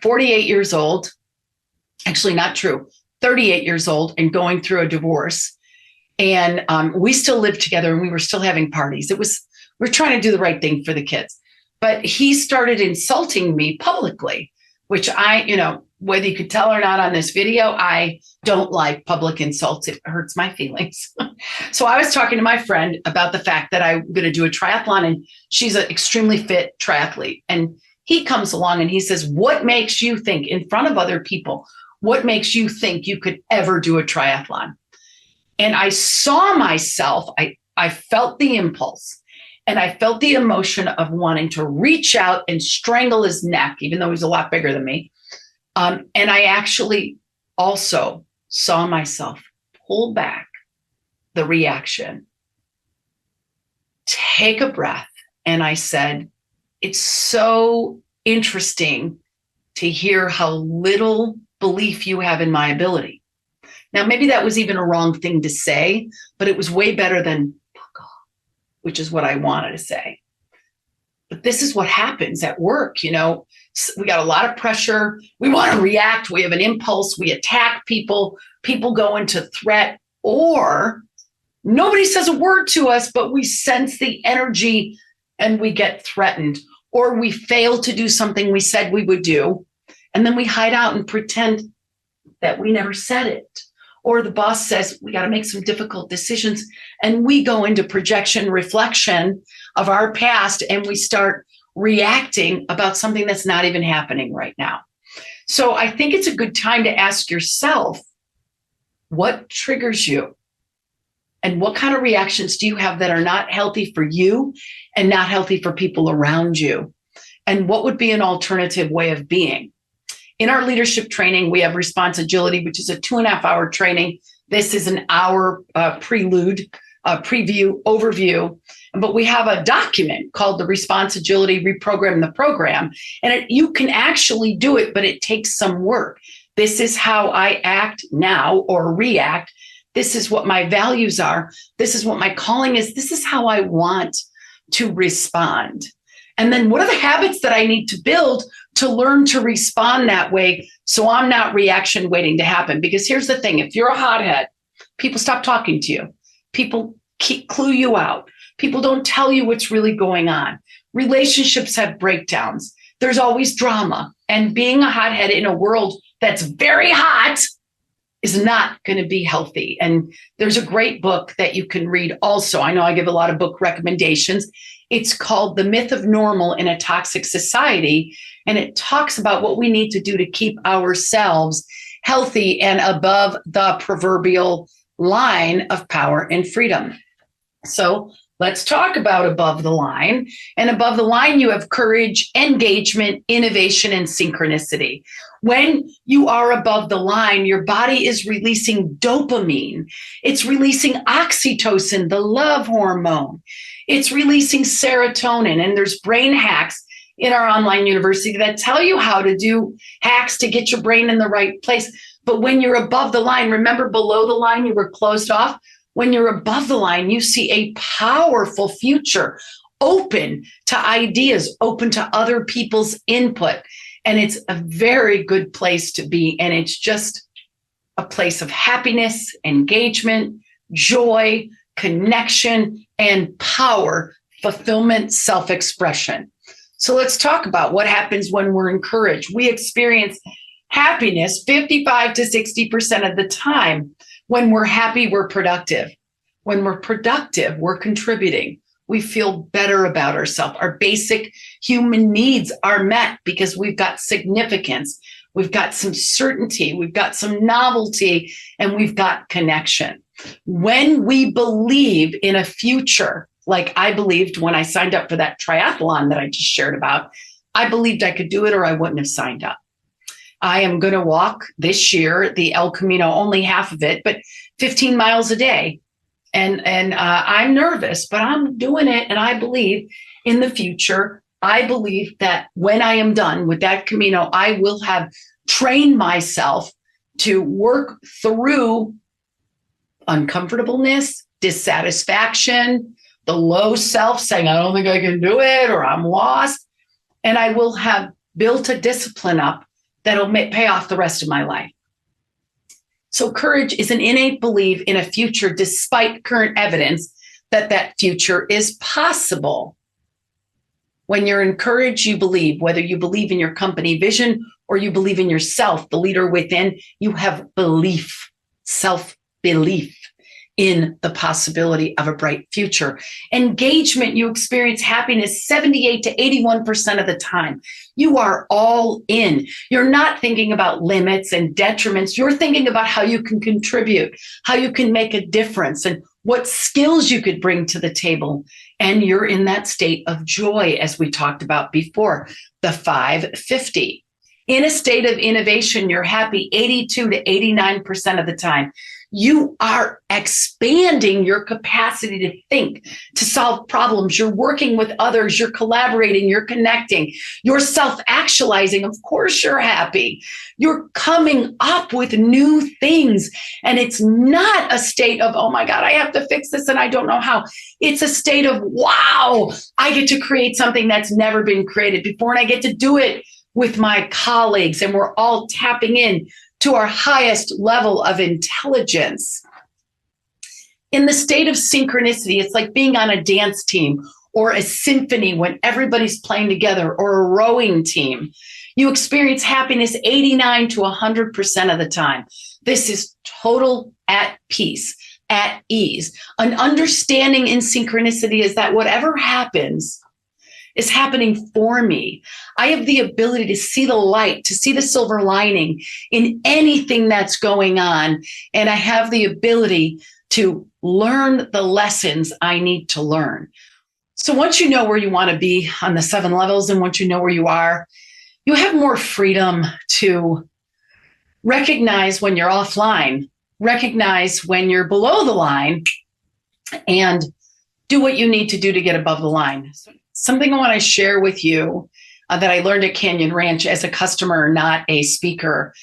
48 years old. Actually, not true. 38 years old and going through a divorce. And we still lived together and we were still having parties. We're trying to do the right thing for the kids. But he started insulting me publicly, which whether you could tell or not on this video, I don't like public insults. It hurts my feelings. So I was talking to my friend about the fact that I'm going to do a triathlon, and she's an extremely fit triathlete. And he comes along and he says, what makes you think in front of other people, what makes you think you could ever do a triathlon? And I saw myself, I felt the impulse and I felt the emotion of wanting to reach out and strangle his neck, even though he's a lot bigger than me. And I actually also saw myself pull back the reaction, take a breath. And I said, it's so interesting to hear how little belief you have in my ability. Now, maybe that was even a wrong thing to say, but it was way better than fuck off, which is what I wanted to say. But this is what happens at work. We got a lot of pressure. We want to react. We have an impulse. We attack people. People go into threat, or nobody says a word to us, but we sense the energy and we get threatened, or we fail to do something we said we would do. And then we hide out and pretend that we never said it. Or the boss says, we got to make some difficult decisions. And we go into projection, reflection of our past, and we start reacting about something that's not even happening right now. So I think it's a good time to ask yourself, what triggers you? And what kind of reactions do you have that are not healthy for you and not healthy for people around you? And what would be an alternative way of being? In our leadership training, we have Response Agility, which is a 2.5-hour training. This is an hour prelude, preview, overview. But we have a document called the Response Agility Reprogram the Program. And you can actually do it, but it takes some work. This is how I act now or react. This is what my values are. This is what my calling is. This is how I want to respond. And then what are the habits that I need to build to learn to respond that way so I'm not reaction waiting to happen? Because here's the thing. If you're a hothead, people stop talking to you. People clue you out. People don't tell you what's really going on. Relationships have breakdowns. There's always drama. And being a hothead in a world that's very hot is not going to be healthy. And there's a great book that you can read also. I know I give a lot of book recommendations. It's called The Myth of Normal in a Toxic Society. And it talks about what we need to do to keep ourselves healthy and above the proverbial line of power and freedom. So let's talk about above the line. And above the line, you have courage, engagement, innovation, and synchronicity. When you are above the line, your body is releasing dopamine. It's releasing oxytocin, the love hormone. It's releasing serotonin. And there's brain hacks in our online university that tell you how to do hacks to get your brain in the right place. But when you're above the line, remember below the line, you were closed off. When you're above the line, you see a powerful future, open to ideas, open to other people's input. And it's a very good place to be. And it's just a place of happiness, engagement, joy, connection, and power, fulfillment, self-expression. So let's talk about what happens when we're encouraged. We experience happiness 55 to 60% of the time. When we're happy, we're productive. When we're productive, we're contributing. We feel better about ourselves. Our basic human needs are met because we've got significance. We've got some certainty. We've got some novelty, and we've got connection. When we believe in a future, like I believed when I signed up for that triathlon that I just shared about, I believed I could do it or I wouldn't have signed up. I am going to walk this year, the El Camino, only half of it, but 15 miles a day. And I'm nervous, but I'm doing it. And I believe in the future. I believe that when I am done with that Camino, I will have trained myself to work through uncomfortableness, dissatisfaction, the low self saying, I don't think I can do it, or I'm lost. And I will have built a discipline up that'll pay off the rest of my life. So courage is an innate belief in a future despite current evidence that that future is possible. When you're encouraged, you believe, whether you believe in your company vision or you believe in yourself, the leader within, you have belief, self-belief in the possibility of a bright future. Engagement, you experience happiness 78 to 81% of the time. You are all in. You're not thinking about limits and detriments. You're thinking about how you can contribute, how you can make a difference, and what skills you could bring to the table. And you're in that state of joy, as we talked about before, the 550. In a state of innovation, you're happy 82 to 89% of the time. You are expanding your capacity to think, to solve problems. You're working with others. You're collaborating. You're connecting. You're self-actualizing. Of course, you're happy. You're coming up with new things. And it's not a state of, oh my God, I have to fix this and I don't know how. It's a state of, wow, I get to create something that's never been created before. And I get to do it with my colleagues. And we're all tapping in to our highest level of intelligence. In the state of synchronicity, it's like being on a dance team or a symphony when everybody's playing together, or a rowing team. You experience happiness 89 to 100% of the time. This is total at peace, at ease. An understanding in synchronicity is that whatever happens is happening for me. I have the ability to see the light, to see the silver lining in anything that's going on. And I have the ability to learn the lessons I need to learn. So once you know where you want to be on the 7 levels, and once you know where you are, you have more freedom to recognize when you're offline, recognize when you're below the line, and do what you need to do to get above the line. Something I want to share with you that I learned at Canyon Ranch as a customer, not a speaker,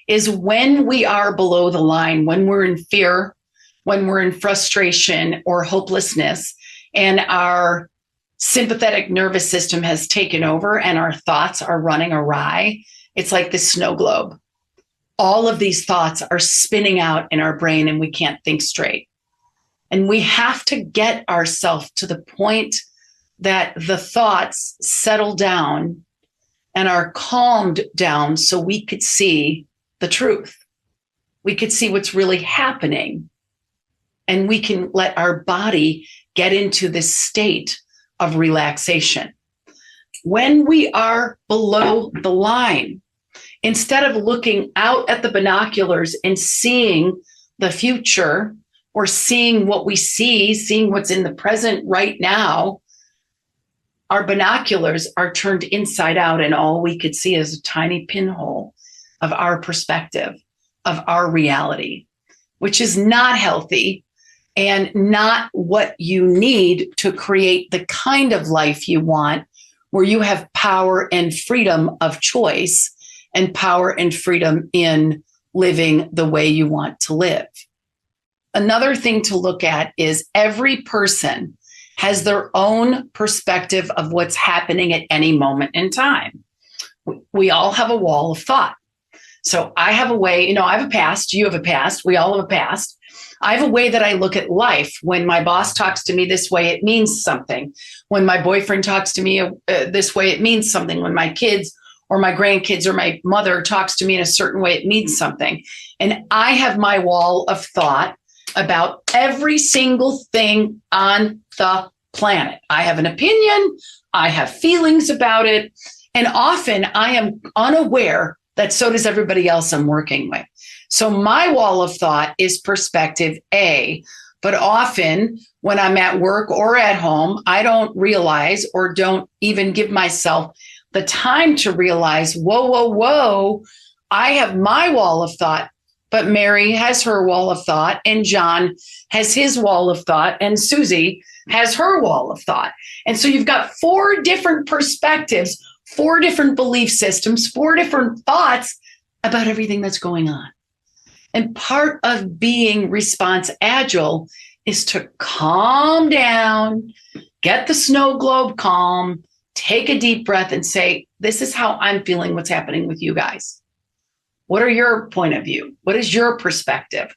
is when we are below the line, when we're in fear, when we're in frustration or hopelessness, and our sympathetic nervous system has taken over and our thoughts are running awry, it's like this snow globe. All of these thoughts are spinning out in our brain and we can't think straight. And we have to get ourselves to the point that the thoughts settle down and are calmed down so we could see the truth. We could see what's really happening. And we can let our body get into this state of relaxation. When we are below the line, instead of looking out at the binoculars and seeing the future or seeing what we see, seeing what's in the present right now, our binoculars are turned inside out and all we could see is a tiny pinhole of our perspective, of our reality, which is not healthy and not what you need to create the kind of life you want, where you have power and freedom of choice and power and freedom in living the way you want to live. Another thing to look at is every person has their own perspective of what's happening at any moment in time. we all have a wall of thought. So I have a way, I have a past, you have a past, we all have a past. I have a way that I look at life. When my boss talks to me this way, it means something. When my boyfriend talks to me this way, it means something. When my kids or my grandkids or my mother talks to me in a certain way, it means something. And I have my wall of thought about every single thing on the planet. I have an opinion. I have feelings about it. And often I am unaware that so does everybody else I'm working with. So my wall of thought is perspective A, but often when I'm at work or at home, I don't realize or don't even give myself the time to realize, whoa, I have my wall of thought, but Mary has her wall of thought, and John has his wall of thought, and Susie has her wall of thought. And so you've got 4 different perspectives, 4 different belief systems, 4 different thoughts about everything that's going on. And part of being response agile is to calm down, get the snow globe calm, take a deep breath and say, this is how I'm feeling what's happening with you guys. What are your point of view? What is your perspective?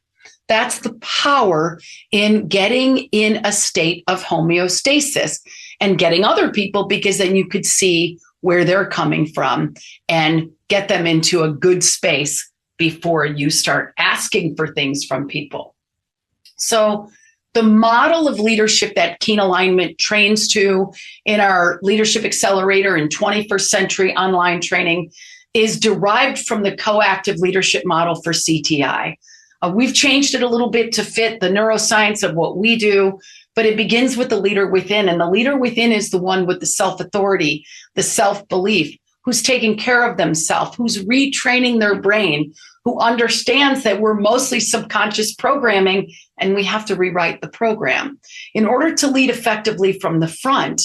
That's the power in getting in a state of homeostasis and getting other people, because then you could see where they're coming from and get them into a good space before you start asking for things from people. So the model of leadership that Keen Alignment trains to in our Leadership Accelerator and 21st Century online training is derived from the coactive leadership model for CTI. We've changed it a little bit to fit the neuroscience of what we do, but it begins with the leader within. And the leader within is the one with the self-authority, the self-belief, who's taking care of themselves, who's retraining their brain, who understands that we're mostly subconscious programming and we have to rewrite the program. In order to lead effectively from the front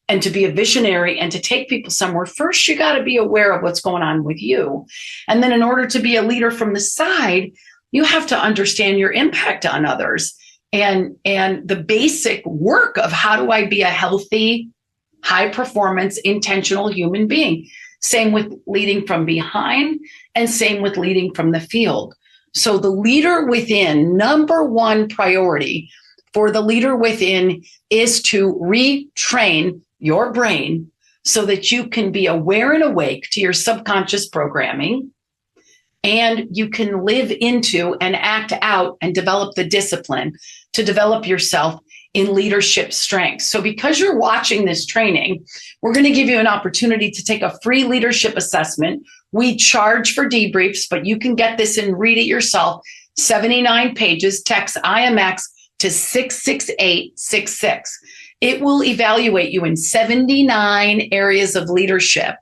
and to be a visionary and to take people somewhere, first, you got to be aware of what's going on with you. And then in order to be a leader from the side, you have to understand your impact on others and the basic work of how do I be a healthy, high performance, intentional human being. Same with leading from behind and same with leading from the field. So the leader within, number one priority for the leader within is to retrain your brain so that you can be aware and awake to your subconscious programming, and you can live into and act out and develop the discipline to develop yourself in leadership strengths. So because you're watching this training, we're going to give you an opportunity to take a free leadership assessment. We charge for debriefs, but you can get this and read it yourself. 79 pages, text IMX to 66866. It will evaluate you in 79 areas of leadership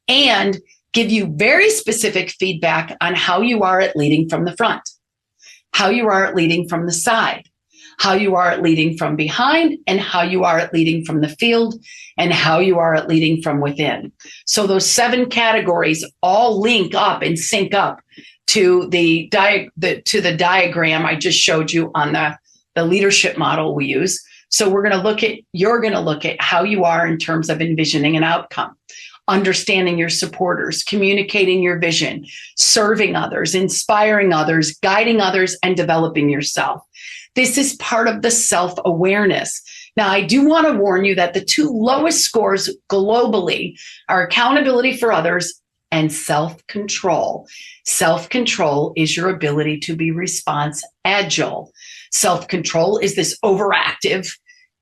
and give you very specific feedback on how you are at leading from the front, how you are at leading from the side, how you are at leading from behind, and how you are at leading from the field, and how you are at leading from within. So those 7 categories all link up and sync up to the diagram I just showed you on the leadership model we use. So you're going to look at how you are in terms of envisioning an outcome, understanding your supporters, communicating your vision, serving others, inspiring others, guiding others, and developing yourself. This is part of the self-awareness. Now, I do want to warn you that the 2 lowest scores globally are accountability for others and self-control. Self-control is your ability to be response agile. Self-control is this overactive.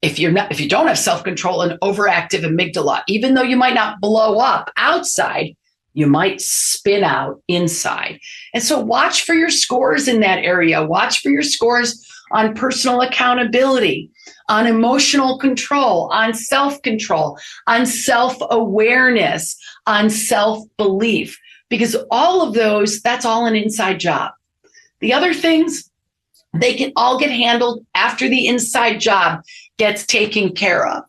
If you don't have self-control, an overactive amygdala, even though you might not blow up outside, you might spin out inside. And so watch for your scores in that area. Watch for your scores on personal accountability, on emotional control, on self-control, on self-awareness, on self-belief, because all of those, that's all an inside job. The other things, they can all get handled after the inside job gets taken care of.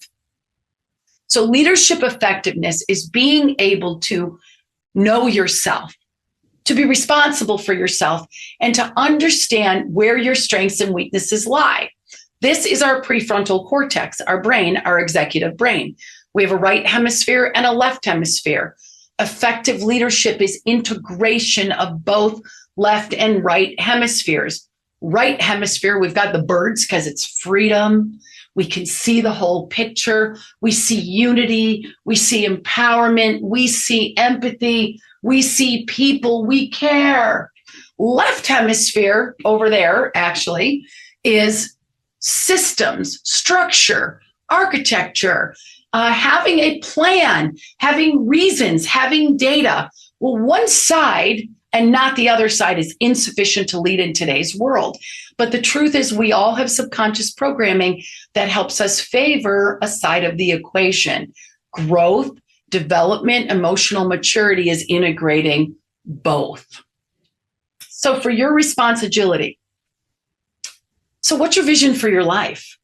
So leadership effectiveness is being able to know yourself, to be responsible for yourself, and to understand where your strengths and weaknesses lie. This is our prefrontal cortex, our brain, our executive brain. We have a right hemisphere and a left hemisphere. Effective leadership is integration of both left and right hemispheres. Right hemisphere, we've got the birds because it's freedom. We can see the whole picture. We see unity. We see empowerment. We see empathy. We see people. We care. Left hemisphere over there actually is systems, structure, architecture, having a plan, having reasons, having data. Well, one side and not the other side is insufficient to lead in today's world. But the truth is we all have subconscious programming that helps us favor a side of the equation. Growth, development, emotional maturity is integrating both. So for your response agility, so what's your vision for your life?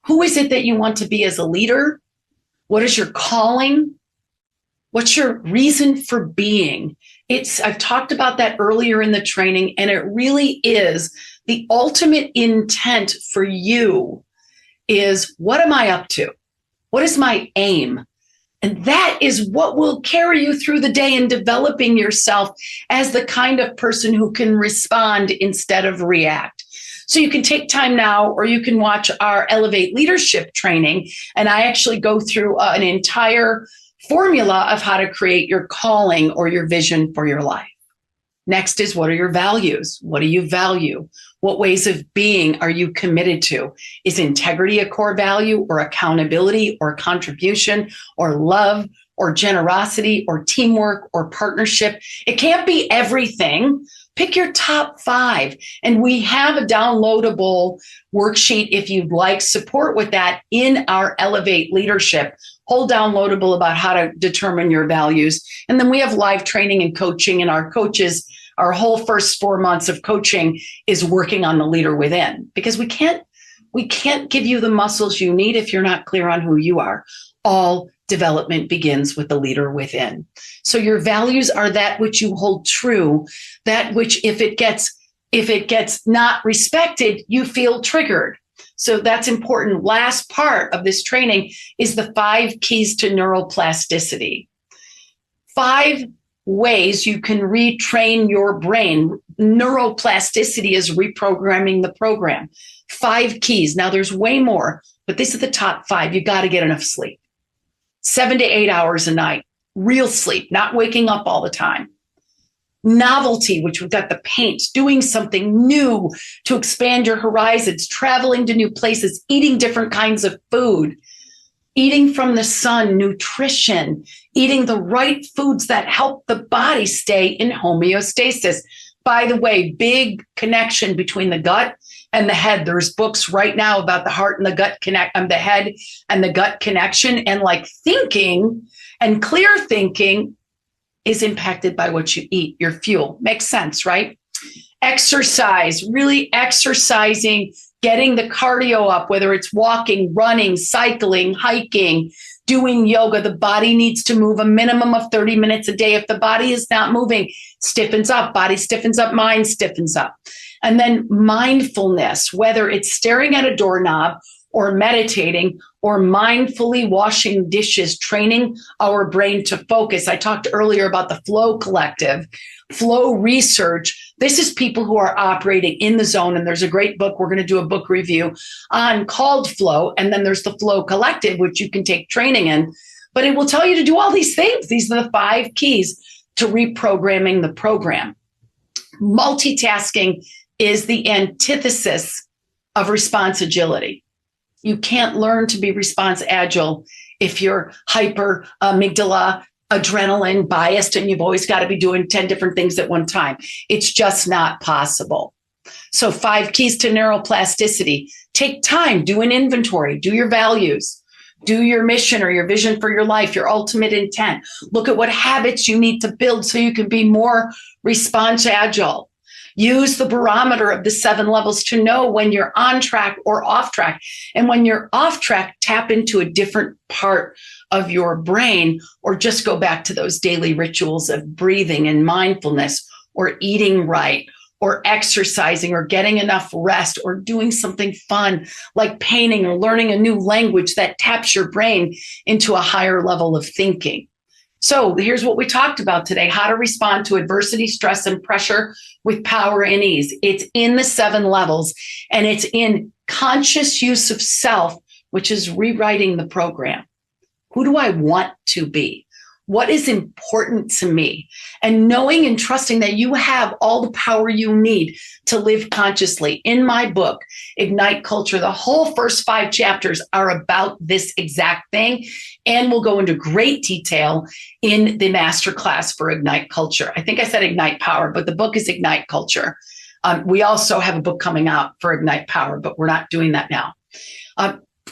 Who is it that you want to be as a leader? What is your calling? What's your reason for being? I've talked about that earlier in the training, and it really is the ultimate intent for you is, what am I up to? What is my aim? And that is what will carry you through the day in developing yourself as the kind of person who can respond instead of react. So you can take time now, or you can watch our Elevate Leadership training. And I actually go through an entire formula of how to create your calling or your vision for your life. Next is, what are your values? What do you value? What ways of being are you committed to? Is integrity a core value, or accountability, or contribution, or love, or generosity, or teamwork, or partnership? It can't be everything. Pick your top 5. And we have a downloadable worksheet if you'd like support with that in our Elevate Leadership, whole downloadable about how to determine your values. And then we have live training and coaching, and our coaches, our whole first 4 months of coaching is working on the leader within, because we can't give you the muscles you need if you're not clear on who you are. All development begins with the leader within. So your values are that which you hold true, that which if it gets not respected, you feel triggered. So that's important. Last part of this training is the 5 keys to neuroplasticity. 5 ways you can retrain your brain. Neuroplasticity is reprogramming the program. 5 keys. Now there's way more, but these are the top 5. You got to get enough sleep. 7 to 8 hours a night, real sleep, not waking up all the time. Novelty, which we've got the paints, doing something new to expand your horizons, traveling to new places, eating different kinds of food, eating from the sun, nutrition, eating the right foods that help the body stay in homeostasis. By the way, big connection between the gut and the head. There's books right now about the heart and the gut the head and the gut connection, and like thinking and clear thinking is impacted by what you eat, your fuel. Makes sense, right? Exercise, really exercising, getting the cardio up, whether it's walking, running, cycling, hiking, doing yoga. The body needs to move a minimum of 30 minutes a day. If the body is not moving, stiffens up, body stiffens up, mind stiffens up. And then mindfulness, whether it's staring at a doorknob or meditating or mindfully washing dishes, training our brain to focus. I talked earlier about the Flow Collective, Flow Research. This is people who are operating in the zone. And there's a great book. We're going to do a book review on called Flow. And then there's the Flow Collective, which you can take training in. But it will tell you to do all these things. These are the 5 keys to reprogramming the program. Multitasking is the antithesis of response agility. You can't learn to be response agile if you're hyper amygdala, adrenaline biased, and you've always got to be doing 10 different things at one time. It's just not possible. So 5 keys to neuroplasticity. Take time, do an inventory, do your values, do your mission or your vision for your life, your ultimate intent. Look at what habits you need to build so you can be more response agile. Use the barometer of the 7 levels to know when you're on track or off track. And when you're off track, tap into a different part of your brain, or just go back to those daily rituals of breathing and mindfulness, or eating right, or exercising, or getting enough rest, or doing something fun like painting or learning a new language that taps your brain into a higher level of thinking. So here's what we talked about today: how to respond to adversity, stress, and pressure with power and ease. It's in the 7 levels, and it's in conscious use of self, which is rewriting the program. Who do I want to be? What is important to me? And knowing and trusting that you have all the power you need to live consciously. In my book, Ignite Culture, the whole first 5 chapters are about this exact thing. And we'll go into great detail in the masterclass for Ignite Culture. I think I said Ignite Power, but the book is Ignite Culture. We also have a book coming out for Ignite Power, but we're not doing that now.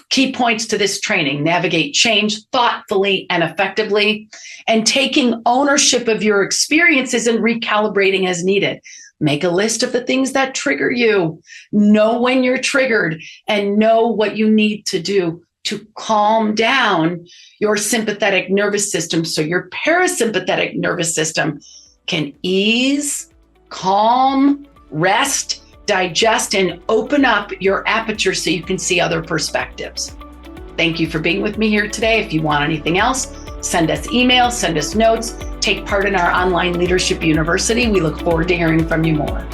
Key points to this training: navigate change thoughtfully and effectively, and taking ownership of your experiences and recalibrating as needed. Make a list of the things that trigger you. Know when you're triggered and know what you need to do to calm down your sympathetic nervous system so your parasympathetic nervous system can ease, calm, rest, digest, and open up your aperture so you can see other perspectives. Thank you for being with me here today. If you want anything else, send us emails, send us notes, take part in our online leadership university. We look forward to hearing from you more.